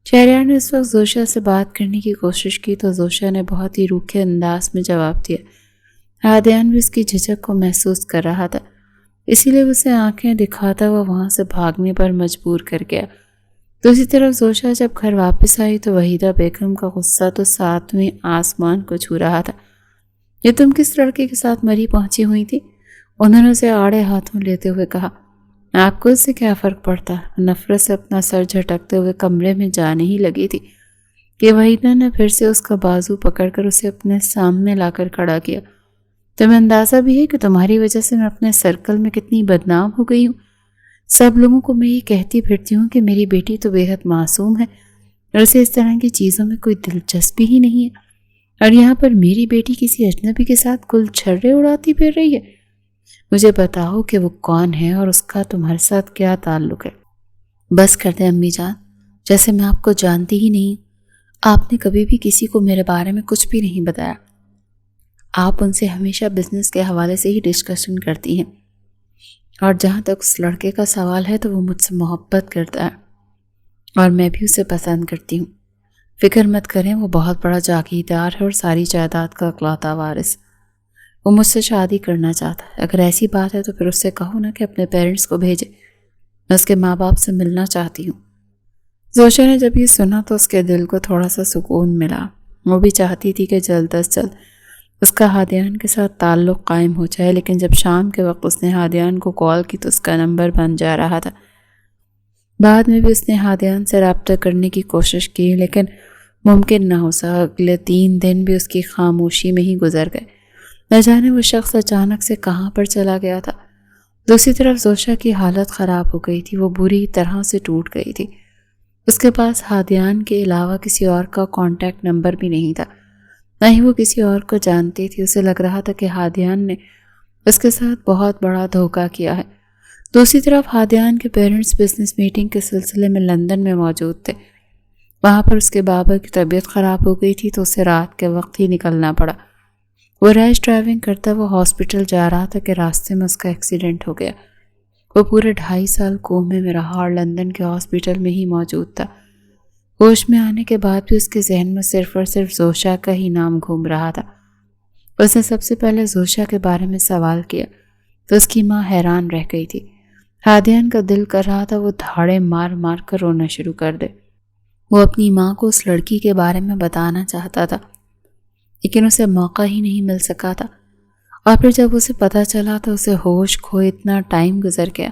[SPEAKER 1] شہریار نے اس وقت زوشا سے بات کرنے کی کوشش کی تو زوشا نے بہت ہی روکھے انداز میں جواب دیا۔ ہادیان بھی اس کی جھجک کو محسوس کر رہا تھا، اسی لیے اسے آنکھیں دکھاتا ہوا وہاں سے بھاگنے پر مجبور کر گیا۔ دوسری طرف زوشا جب گھر واپس آئی تو وحیدہ بیگم کا غصہ تو ساتویں آسمان کو چھو رہا تھا۔ یہ تم کس لڑکے کے ساتھ مری پہنچی ہوئی تھی؟ انہوں نے اسے آڑے ہاتھوں لیتے ہوئے کہا۔ آپ کو اس سے کیا فرق پڑتا؟ نفرت سے اپنا سر جھٹکتے ہوئے کمرے میں جانے ہی لگی تھی کہ وحیدہ نے پھر سے اس کا بازو پکڑ کر اسے اپنے سامنے لا کر کھڑا کیا۔ تمہیں اندازہ بھی ہے کہ تمہاری وجہ سے میں اپنے سرکل میں کتنی بدنام ہو گئی ہوں؟ سب لوگوں کو میں یہ کہتی پھرتی ہوں کہ میری بیٹی تو بے حد معصوم ہے اور اسے اس طرح کی چیزوں میں کوئی دلچسپی ہی نہیں ہے، اور یہاں پر میری بیٹی کسی اجنبی کے ساتھ گل چھرے اڑاتی پھر رہی ہے۔ مجھے بتاؤ کہ وہ کون ہے اور اس کا تمہارے ساتھ کیا تعلق ہے؟ بس کر دیں امی جان، جیسے میں آپ کو جانتی ہی نہیں۔ آپ نے کبھی بھی کسی کو میرے بارے میں کچھ بھی نہیں بتایا۔ آپ ان سے ہمیشہ بزنس کے حوالے سے ہی ڈسکشن کرتی ہیں، اور جہاں تک اس لڑکے کا سوال ہے تو وہ مجھ سے محبت کرتا ہے اور میں بھی اسے پسند کرتی ہوں۔ فکر مت کریں، وہ بہت بڑا جاگیردار ہے اور ساری جائیداد کا اکلوتا وارث۔ وہ مجھ سے شادی کرنا چاہتا ہے۔ اگر ایسی بات ہے تو پھر اس سے کہو نا کہ اپنے پیرنٹس کو بھیجے، میں اس کے ماں باپ سے ملنا چاہتی ہوں۔ زوشا نے جب یہ سنا تو اس کے دل کو تھوڑا سا سکون ملا۔ وہ بھی چاہتی تھی کہ جلد از جلد اس کا ہادیان کے ساتھ تعلق قائم ہو جائے، لیکن جب شام کے وقت اس نے ہادیان کو کال کی تو اس کا نمبر بند جا رہا تھا۔ بعد میں بھی اس نے ہادیان سے رابطہ کرنے کی کوشش کی، لیکن ممکن نہ ہو سکا۔ اگلے 3 دن بھی اس کی خاموشی میں ہی گزر گئے۔ نہ جانے وہ شخص اچانک سے کہاں پر چلا گیا تھا۔ دوسری طرف زوشا کی حالت خراب ہو گئی تھی، وہ بری طرح سے ٹوٹ گئی تھی۔ اس کے پاس ہادیان کے علاوہ کسی اور کا کانٹیکٹ نمبر بھی نہیں تھا، نہ ہی وہ کسی اور کو جانتی تھی۔ اسے لگ رہا تھا کہ ہادیان نے اس کے ساتھ بہت بڑا دھوکہ کیا ہے۔ دوسری طرف ہادیان کے پیرنٹس بزنس میٹنگ کے سلسلے میں لندن میں موجود تھے۔ وہاں پر اس کے بابا کی طبیعت خراب ہو گئی تھی تو اسے رات کے وقت ہی نکلنا پڑا۔ وہ ریش ڈرائیونگ کرتا وہ ہاسپٹل جا رہا تھا کہ راستے میں اس کا ایکسیڈنٹ ہو گیا وہ پورے 2.5 سال کومے میں رہا اور لندن کے ہاسپٹل میں ہی موجود تھا۔ ہوش میں آنے کے بعد بھی اس کے ذہن میں صرف اور صرف زوشا کا ہی نام گھوم رہا تھا۔ اس نے سب سے پہلے زوشا کے بارے میں سوال کیا تو اس کی ماں حیران رہ گئی تھی۔ ہادیان کا دل کر رہا تھا وہ دھاڑے مار مار کر رونا شروع کر دے۔ وہ اپنی ماں کو اس لڑکی کے بارے میں بتانا چاہتا تھا، لیکن اسے موقع ہی نہیں مل سکا تھا۔ اور پھر جب اسے پتہ چلا تو اسے ہوش کھوئے اتنا ٹائم گزر گیا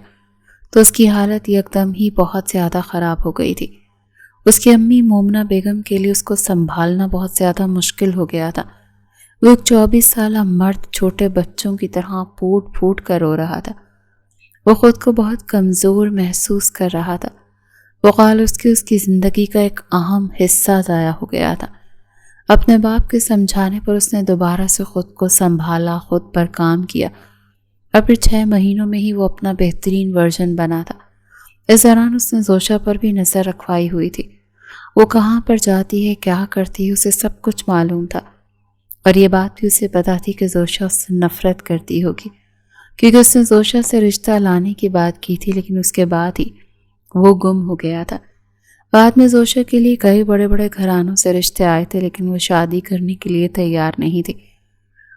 [SPEAKER 1] تو اس کی حالت یکدم ہی بہت زیادہ خراب ہو گئی تھی۔ اس کی امی مومنہ بیگم کے لیے اس کو سنبھالنا بہت زیادہ مشکل ہو گیا تھا۔ وہ ایک 24 سالہ مرد چھوٹے بچوں کی طرح پھوٹ پھوٹ کر رو رہا تھا۔ وہ خود کو بہت کمزور محسوس کر رہا تھا۔ وقال اس کی زندگی کا ایک اہم حصہ ضائع ہو گیا تھا۔ اپنے باپ کے سمجھانے پر اس نے دوبارہ سے خود کو سنبھالا، خود پر کام کیا اور پھر 6 مہینوں میں ہی وہ اپنا بہترین ورژن بنا تھا۔ اس دوران اس نے زوشا پر بھی نظر رکھوائی ہوئی تھی۔ وہ کہاں پر جاتی ہے، کیا کرتی ہے، اسے سب کچھ معلوم تھا۔ اور یہ بات بھی اسے پتا تھی کہ زوشا اس سے نفرت کرتی ہوگی، کیونکہ اس نے زوشا سے رشتہ لانے کی بات کی تھی، لیکن اس کے بعد ہی وہ گم ہو گیا تھا۔ بعد میں زوشا کے لیے کئی بڑے بڑے گھرانوں سے رشتے آئے تھے، لیکن وہ شادی کرنے کے لیے تیار نہیں تھی۔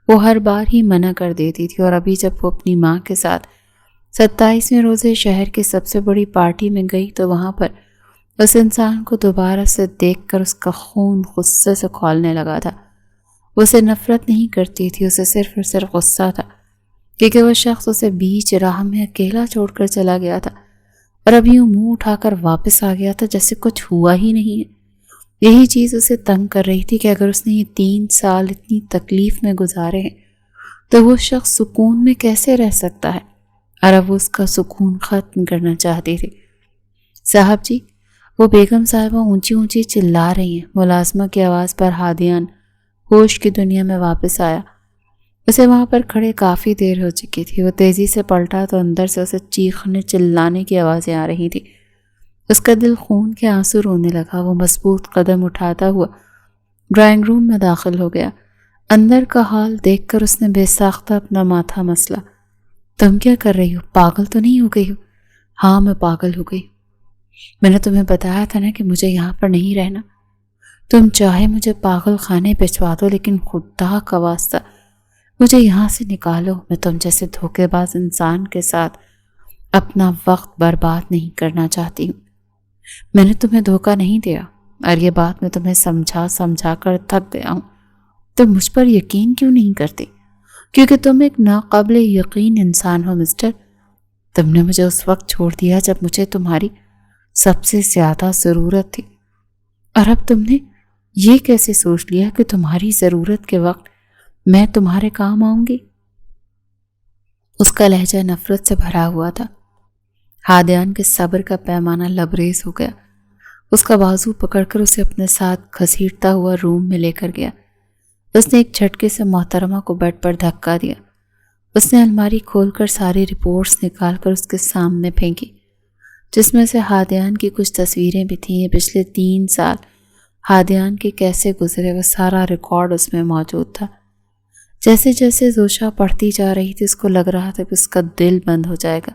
[SPEAKER 1] وہ ہر بار ہی منع کر دیتی تھی، اور ابھی جب وہ اپنی ماں کے ساتھ 27ویں روزے شہر کی سب سے بڑی پارٹی میں گئی تو وہاں پر اس انسان کو دوبارہ سے دیکھ کر اس کا خون غصے سے کھولنے لگا تھا۔ وہ اسے نفرت نہیں کرتی تھی، اسے صرف اور صرف غصہ تھا، کیونکہ وہ شخص اسے بیچ راہ میں اکیلا چھوڑ کر چلا گیا تھا اور ابھی وہ منہ اٹھا کر واپس آ گیا تھا جیسے کچھ ہوا ہی نہیں ہے۔ یہی چیز اسے تنگ کر رہی تھی کہ اگر اس نے یہ 3 سال اتنی تکلیف میں گزارے ہیں تو وہ شخص سکون میں کیسے رہ سکتا ہے، اور اب وہ اس کا سکون ختم کرنا چاہتی تھی۔ صاحب جی، وہ بیگم صاحبہ اونچی اونچی چلا رہی ہیں۔ ملازمہ کی آواز پر ہادیان ہوش کی دنیا میں واپس آیا۔ اسے وہاں پر کھڑے کافی دیر ہو چکی تھی۔ وہ تیزی سے پلٹا تو اندر سے اسے چیخنے چلانے کی آوازیں آ رہی تھی۔ اس کا دل خون کے آنسو رونے لگا۔ وہ مضبوط قدم اٹھاتا ہوا ڈرائنگ روم میں داخل ہو گیا۔ اندر کا حال دیکھ کر اس نے بے ساختہ اپنا ماتھا مسلا۔ تم کیا کر رہی ہو؟ پاگل تو نہیں ہو گئی ہو؟ ہاں، میں پاگل ہو گئی۔ میں نے تمہیں بتایا تھا نا کہ مجھے یہاں پر نہیں رہنا۔ تم چاہے مجھے پاگل خانے بھجوا دو، لیکن خدا کا واسطہ مجھے یہاں سے نکالو۔ میں تم جیسے دھوکے باز انسان کے ساتھ اپنا وقت برباد نہیں کرنا چاہتی ہوں۔ میں نے تمہیں دھوکہ نہیں دیا، اور یہ بات میں تمہیں سمجھا کر تھک گیا ہوں۔ تم مجھ پر یقین کیوں نہیں کرتے؟ کیونکہ تم ایک ناقابل یقین انسان ہو مسٹر۔ تم نے مجھے اس وقت چھوڑ دیا جب مجھے تمہاری سب سے زیادہ ضرورت تھی، اور اب تم نے یہ کیسے سوچ لیا کہ تمہاری ضرورت کے وقت میں تمہارے کام آؤں گی؟ اس کا لہجہ نفرت سے بھرا ہوا تھا۔ ہادیان کے صبر کا پیمانہ لبریز ہو گیا۔ اس کا بازو پکڑ کر اسے اپنے ساتھ گھسیٹتا ہوا روم میں لے کر گیا۔ اس نے ایک جھٹکے سے محترمہ کو بیڈ پر دھکا دیا۔ اس نے الماری کھول کر ساری رپورٹس نکال کر اس کے سامنے پھینکی، جس میں سے ہادیان کی کچھ تصویریں بھی تھیں۔ پچھلے 3 سال ہادیان کے کیسے گزرے وہ سارا ریکارڈ اس میں موجود تھا۔ جیسے جیسے زوشا پڑھتی جا رہی تھی اس کو لگ رہا تھا کہ اس کا دل بند ہو جائے گا۔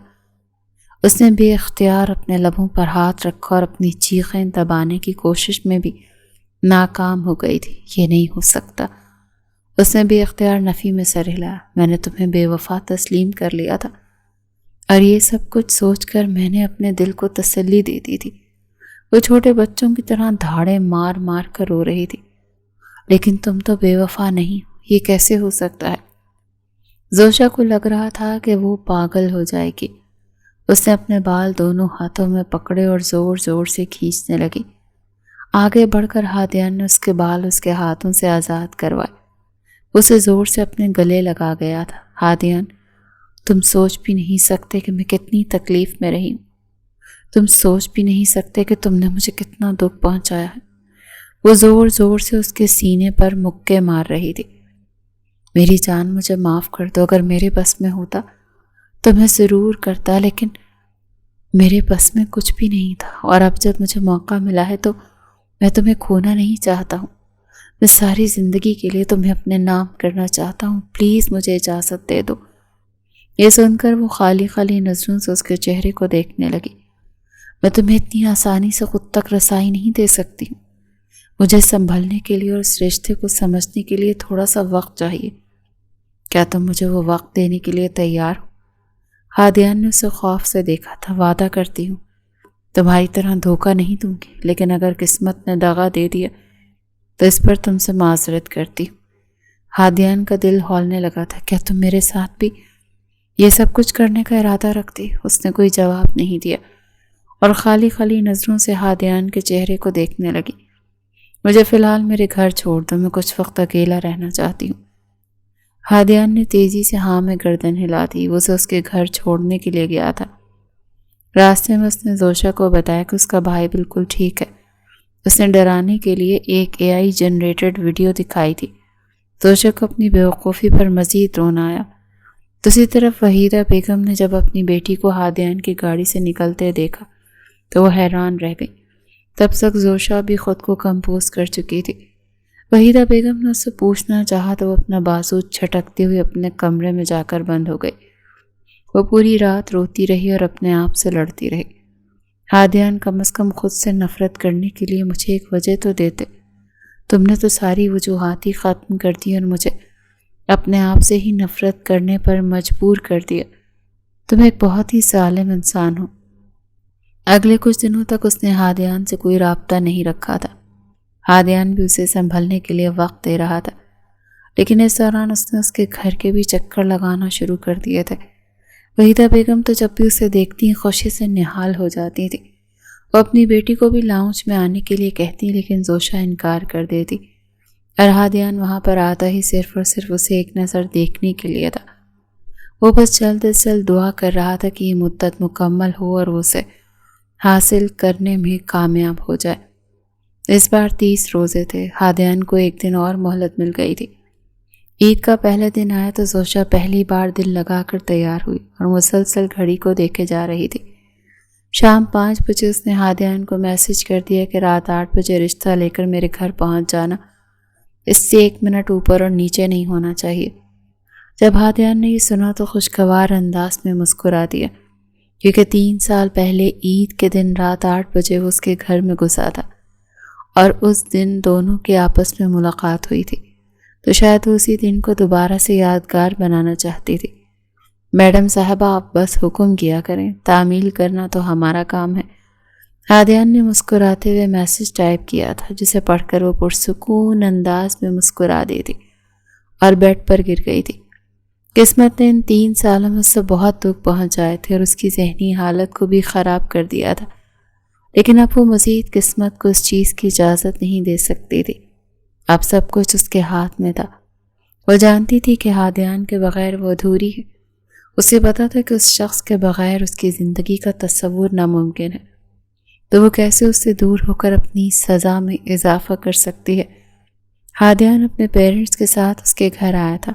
[SPEAKER 1] اس نے بے اختیار اپنے لبوں پر ہاتھ رکھا اور اپنی چیخیں دبانے کی کوشش میں بھی ناکام ہو گئی تھی۔ یہ نہیں ہو سکتا۔ اس نے بے اختیار نفی میں سر ہلایا۔ میں نے تمہیں بے وفا تسلیم کر لیا تھا، اور یہ سب کچھ سوچ کر میں نے اپنے دل کو تسلی دے دی تھی۔ وہ چھوٹے بچوں کی طرح دھاڑے مار مار کر رو رہی تھی۔ لیکن تم تو بے وفا نہیں، یہ کیسے ہو سکتا ہے؟ زوشا کو لگ رہا تھا کہ وہ پاگل ہو جائے گی۔ اس نے اپنے بال دونوں ہاتھوں میں پکڑے اور زور زور سے کھینچنے لگی۔ آگے بڑھ کر ہادیان نے اس کے بال اس کے ہاتھوں سے آزاد کروائے۔ اسے زور سے اپنے گلے لگا گیا تھا۔ ہادیان، تم سوچ بھی نہیں سکتے کہ میں کتنی تکلیف میں رہی ہوں۔ تم سوچ بھی نہیں سکتے کہ تم نے مجھے کتنا دکھ پہنچایا ہے۔ وہ زور زور سے اس کے سینے پر مکے مار رہی تھی۔ میری جان، مجھے معاف کر دو۔ اگر میرے بس میں ہوتا تو میں ضرور کرتا، لیکن میرے بس میں کچھ بھی نہیں تھا، اور اب جب مجھے موقع ملا ہے تو میں تمہیں کھونا نہیں چاہتا ہوں۔ میں ساری زندگی کے لیے تمہیں اپنے نام کرنا چاہتا ہوں۔ پلیز مجھے اجازت دے دو۔ یہ سن کر وہ خالی خالی نظروں سے اس کے چہرے کو دیکھنے لگی۔ میں تمہیں اتنی آسانی سے خود تک رسائی نہیں دے سکتی ہوں۔ مجھے سنبھلنے کے لیے اور اس رشتے کو سمجھنے کے لیے تھوڑا سا وقت چاہیے۔ کیا تم مجھے وہ وقت دینے کے لیے تیار ہو؟ ہادیان نے اسے خوف سے دیکھا تھا۔ وعدہ کرتی ہوں تمہاری طرح دھوکہ نہیں دوں گی، لیکن اگر قسمت نے دغا دے دیا تو اس پر تم سے معذرت کرتی ہوں۔ ہادیان کا دل ہولنے لگا تھا۔ کیا تم میرے ساتھ بھی یہ سب کچھ کرنے کا ارادہ رکھتی؟ اس نے کوئی جواب نہیں دیا اور خالی خالی نظروں سے ہادیان کے چہرے کو دیکھنے لگی۔ مجھے فی الحال میرے گھر چھوڑ دو، میں کچھ وقت اکیلا رہنا چاہتی ہوں۔ ہادیان نے تیزی سے ہاں میں گردن ہلا دی۔ وہ اسے اس کے گھر چھوڑنے کے لیے گیا تھا۔ راستے میں اس نے زوشا کو بتایا کہ اس کا بھائی بالکل ٹھیک ہے۔ اس نے ڈرانے کے لیے ایک AI جنریٹڈ ویڈیو دکھائی تھی۔ زوشا کو اپنی بیوقوفی پر مزید رونا آیا۔ دوسری طرف وحیدہ بیگم نے جب اپنی بیٹی کو ہادیان کی گاڑی سے نکلتے دیکھا تو وہ حیران رہ گئی۔ تب تک زوشا بھی خود کو کمپوز کر چکی تھی۔ وحیدہ بیگم نے اس سے پوچھنا چاہا تو وہ اپنا بازو چھٹکتے ہوئے اپنے کمرے میں جا کر بند ہو گئی۔ وہ پوری رات روتی رہی اور اپنے آپ سے لڑتی رہی۔ ہادیان کم از کم خود سے نفرت کرنے کے لیے مجھے ایک وجہ تو دیتے۔ تم نے تو ساری وجوہات ہی ختم کر دی اور مجھے اپنے آپ سے ہی نفرت کرنے پر مجبور کر دیا۔ تم ایک بہت ہی ظالم انسان ہو۔ اگلے کچھ دنوں تک اس نے ہادیان سے کوئی رابطہ نہیں رکھا تھا۔ ہادیان بھی اسے سنبھلنے کے لیے وقت دے رہا تھا، لیکن اس دوران اس نے اس کے گھر کے بھی چکر لگانا شروع کر دیے تھے۔ وحیدہ بیگم تو جب بھی اسے دیکھتی خوشی سے نہال ہو جاتی تھی۔ وہ اپنی بیٹی کو بھی لاؤنج میں آنے کے لیے کہتی، لیکن زوشا انکار کر دیتی اور ہادیان وہاں پر آتا ہی صرف اور صرف اسے ایک نظر دیکھنے کے لیے تھا۔ وہ بس جلد از جلد دعا کر رہا تھا کہ یہ مدت مکمل ہو اور وہ اسے حاصل کرنے میں کامیاب ہو جائے۔ اس بار 30 روزے تھے۔ ہادیان کو ایک دن اور مہلت مل گئی تھی۔ عید کا پہلا دن آیا تو زوشا پہلی بار دل لگا کر تیار ہوئی اور مسلسل گھڑی کو دیکھے جا رہی تھی۔ شام 5 بجے اس نے ہادیان کو میسج کر دیا کہ رات 8 بجے رشتہ لے کر میرے گھر پہنچ جانا، اس سے 1 منٹ اوپر اور نیچے نہیں ہونا چاہیے۔ جب ہادیان نے یہ سنا تو خوشگوار انداز میں مسکرا دیا، کیونکہ 3 سال پہلے عید کے دن رات 8 بجے وہ اس کے گھر میں گھسا تھا اور اس دن دونوں کے آپس میں ملاقات ہوئی تھی، تو شاید وہ اسی دن کو دوبارہ سے یادگار بنانا چاہتی تھی۔ میڈم صاحبہ آپ بس حکم کیا کریں، تعمیل کرنا تو ہمارا کام ہے۔ ہادیان نے مسکراتے ہوئے میسج ٹائپ کیا تھا، جسے پڑھ کر وہ پرسکون انداز میں مسکرا دی تھی اور بیڈ پر گر گئی تھی۔ قسمت نے ان 3 سالوں میں اس سے بہت دکھ پہنچائے تھے اور اس کی ذہنی حالت کو بھی خراب کر دیا تھا، لیکن اب وہ مزید قسمت کو اس چیز کی اجازت نہیں دے سکتی تھی۔ اب سب کچھ اس کے ہاتھ میں تھا۔ وہ جانتی تھی کہ ہادیان کے بغیر وہ ادھوری ہے۔ اسے پتا تھا کہ اس شخص کے بغیر اس کی زندگی کا تصور ناممکن ہے، تو وہ کیسے اس سے دور ہو کر اپنی سزا میں اضافہ کر سکتی ہے۔ ہادیان اپنے پیرنٹس کے ساتھ اس کے گھر آیا تھا۔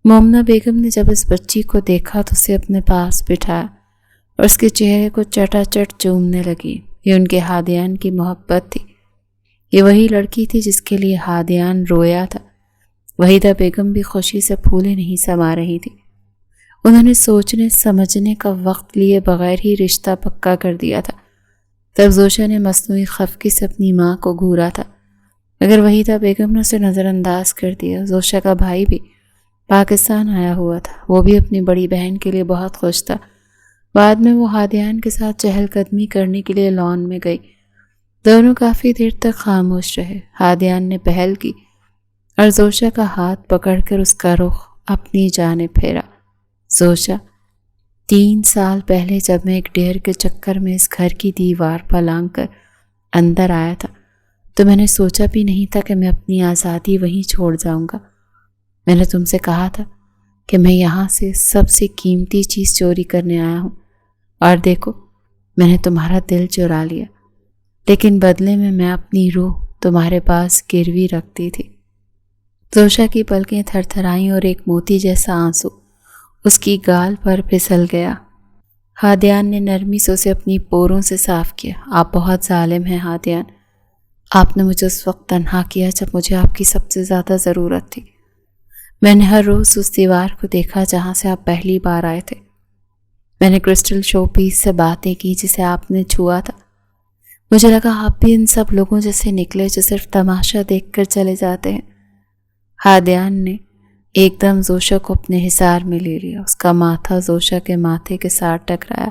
[SPEAKER 1] مومنہ بیگم نے جب اس بچی کو دیکھا تو اسے اپنے پاس بٹھایا اور اس کے چہرے کو چٹا چٹ چومنے لگی۔ یہ ان کے ہادیان کی محبت تھی۔ یہ وہی لڑکی تھی جس کے لیے ہادیان رویا تھا۔ وحیدہ بیگم بھی خوشی سے پھولے نہیں سما رہی تھی۔ انہوں نے سوچنے سمجھنے کا وقت لیے بغیر ہی رشتہ پکا کر دیا تھا۔ تب زوشا نے مصنوعی خفگی سے اپنی ماں کو گھورا تھا، مگر وحیدہ بیگم نے اسے نظر انداز کر دیا۔ زوشا کا بھائی بھی پاکستان آیا ہوا تھا۔ وہ بھی اپنی بڑی بہن کے لیے بہت خوش تھا۔ بعد میں وہ ہادیان کے ساتھ چہل قدمی کرنے کے لیے لان میں گئی۔ دونوں کافی دیر تک خاموش رہے۔ ہادیان نے پہل کی اور زوشا کا ہاتھ پکڑ کر اس کا رخ اپنی جانب پھیرا۔ زوشا، 3 سال پہلے جب میں ایک ڈیر کے چکر میں اس گھر کی دیوار پر لانگ کر اندر آیا تھا تو میں نے سوچا بھی نہیں تھا کہ میں اپنی آزادی وہیں چھوڑ جاؤں گا۔ میں نے تم سے کہا تھا کہ میں یہاں سے سب سے قیمتی چیز چوری کرنے آیا ہوں، اور دیکھو میں نے تمہارا دل چرا لیا، لیکن بدلے میں اپنی روح تمہارے پاس گروی رکھتی تھی۔ زوشا کی پلکیں تھر تھرائیں اور ایک موتی جیسا آنسو اس کی گال پر پھسل گیا۔ ہادیان نے نرمی سے اسے اپنی پوروں سے صاف کیا۔ آپ بہت ظالم ہیں ہادیان۔ آپ نے مجھے اس وقت تنہا کیا جب مجھے آپ کی سب سے زیادہ ضرورت تھی۔ میں نے ہر روز اس دیوار کو دیکھا جہاں سے آپ پہلی بار آئے تھے۔ میں نے کرسٹل شو پیس سے باتیں کی جسے آپ نے چھوا تھا۔ مجھے لگا آپ بھی ان سب لوگوں جیسے نکلے جو صرف تماشا دیکھ کر چلے جاتے ہیں۔ ہادیان نے ایک دم زوشا کو اپنے حصار میں لے لیا۔ اس کا ماتھا زوشا کے ماتھے کے ساتھ ٹکرایا۔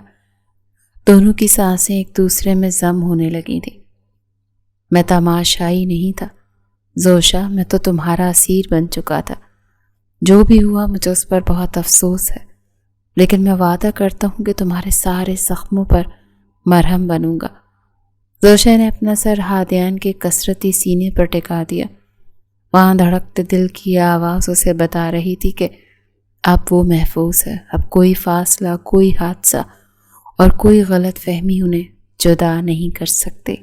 [SPEAKER 1] دونوں کی سانسیں ایک دوسرے میں ضم ہونے لگی تھی۔ میں تماشائی نہیں تھا زوشا، میں تو تمہارا اسیر بن چکا تھا۔ جو بھی ہوا مجھے اس پر بہت افسوس ہے، لیکن میں وعدہ کرتا ہوں کہ تمہارے سارے زخموں پر مرہم بنوں گا۔ زوشا نے اپنا سر ہادیان کے کسرتی سینے پر ٹکا دیا۔ وہاں دھڑکتے دل کی آواز اسے بتا رہی تھی کہ اب وہ محفوظ ہے، اب کوئی فاصلہ، کوئی حادثہ اور کوئی غلط فہمی انہیں جدا نہیں کر سکتے۔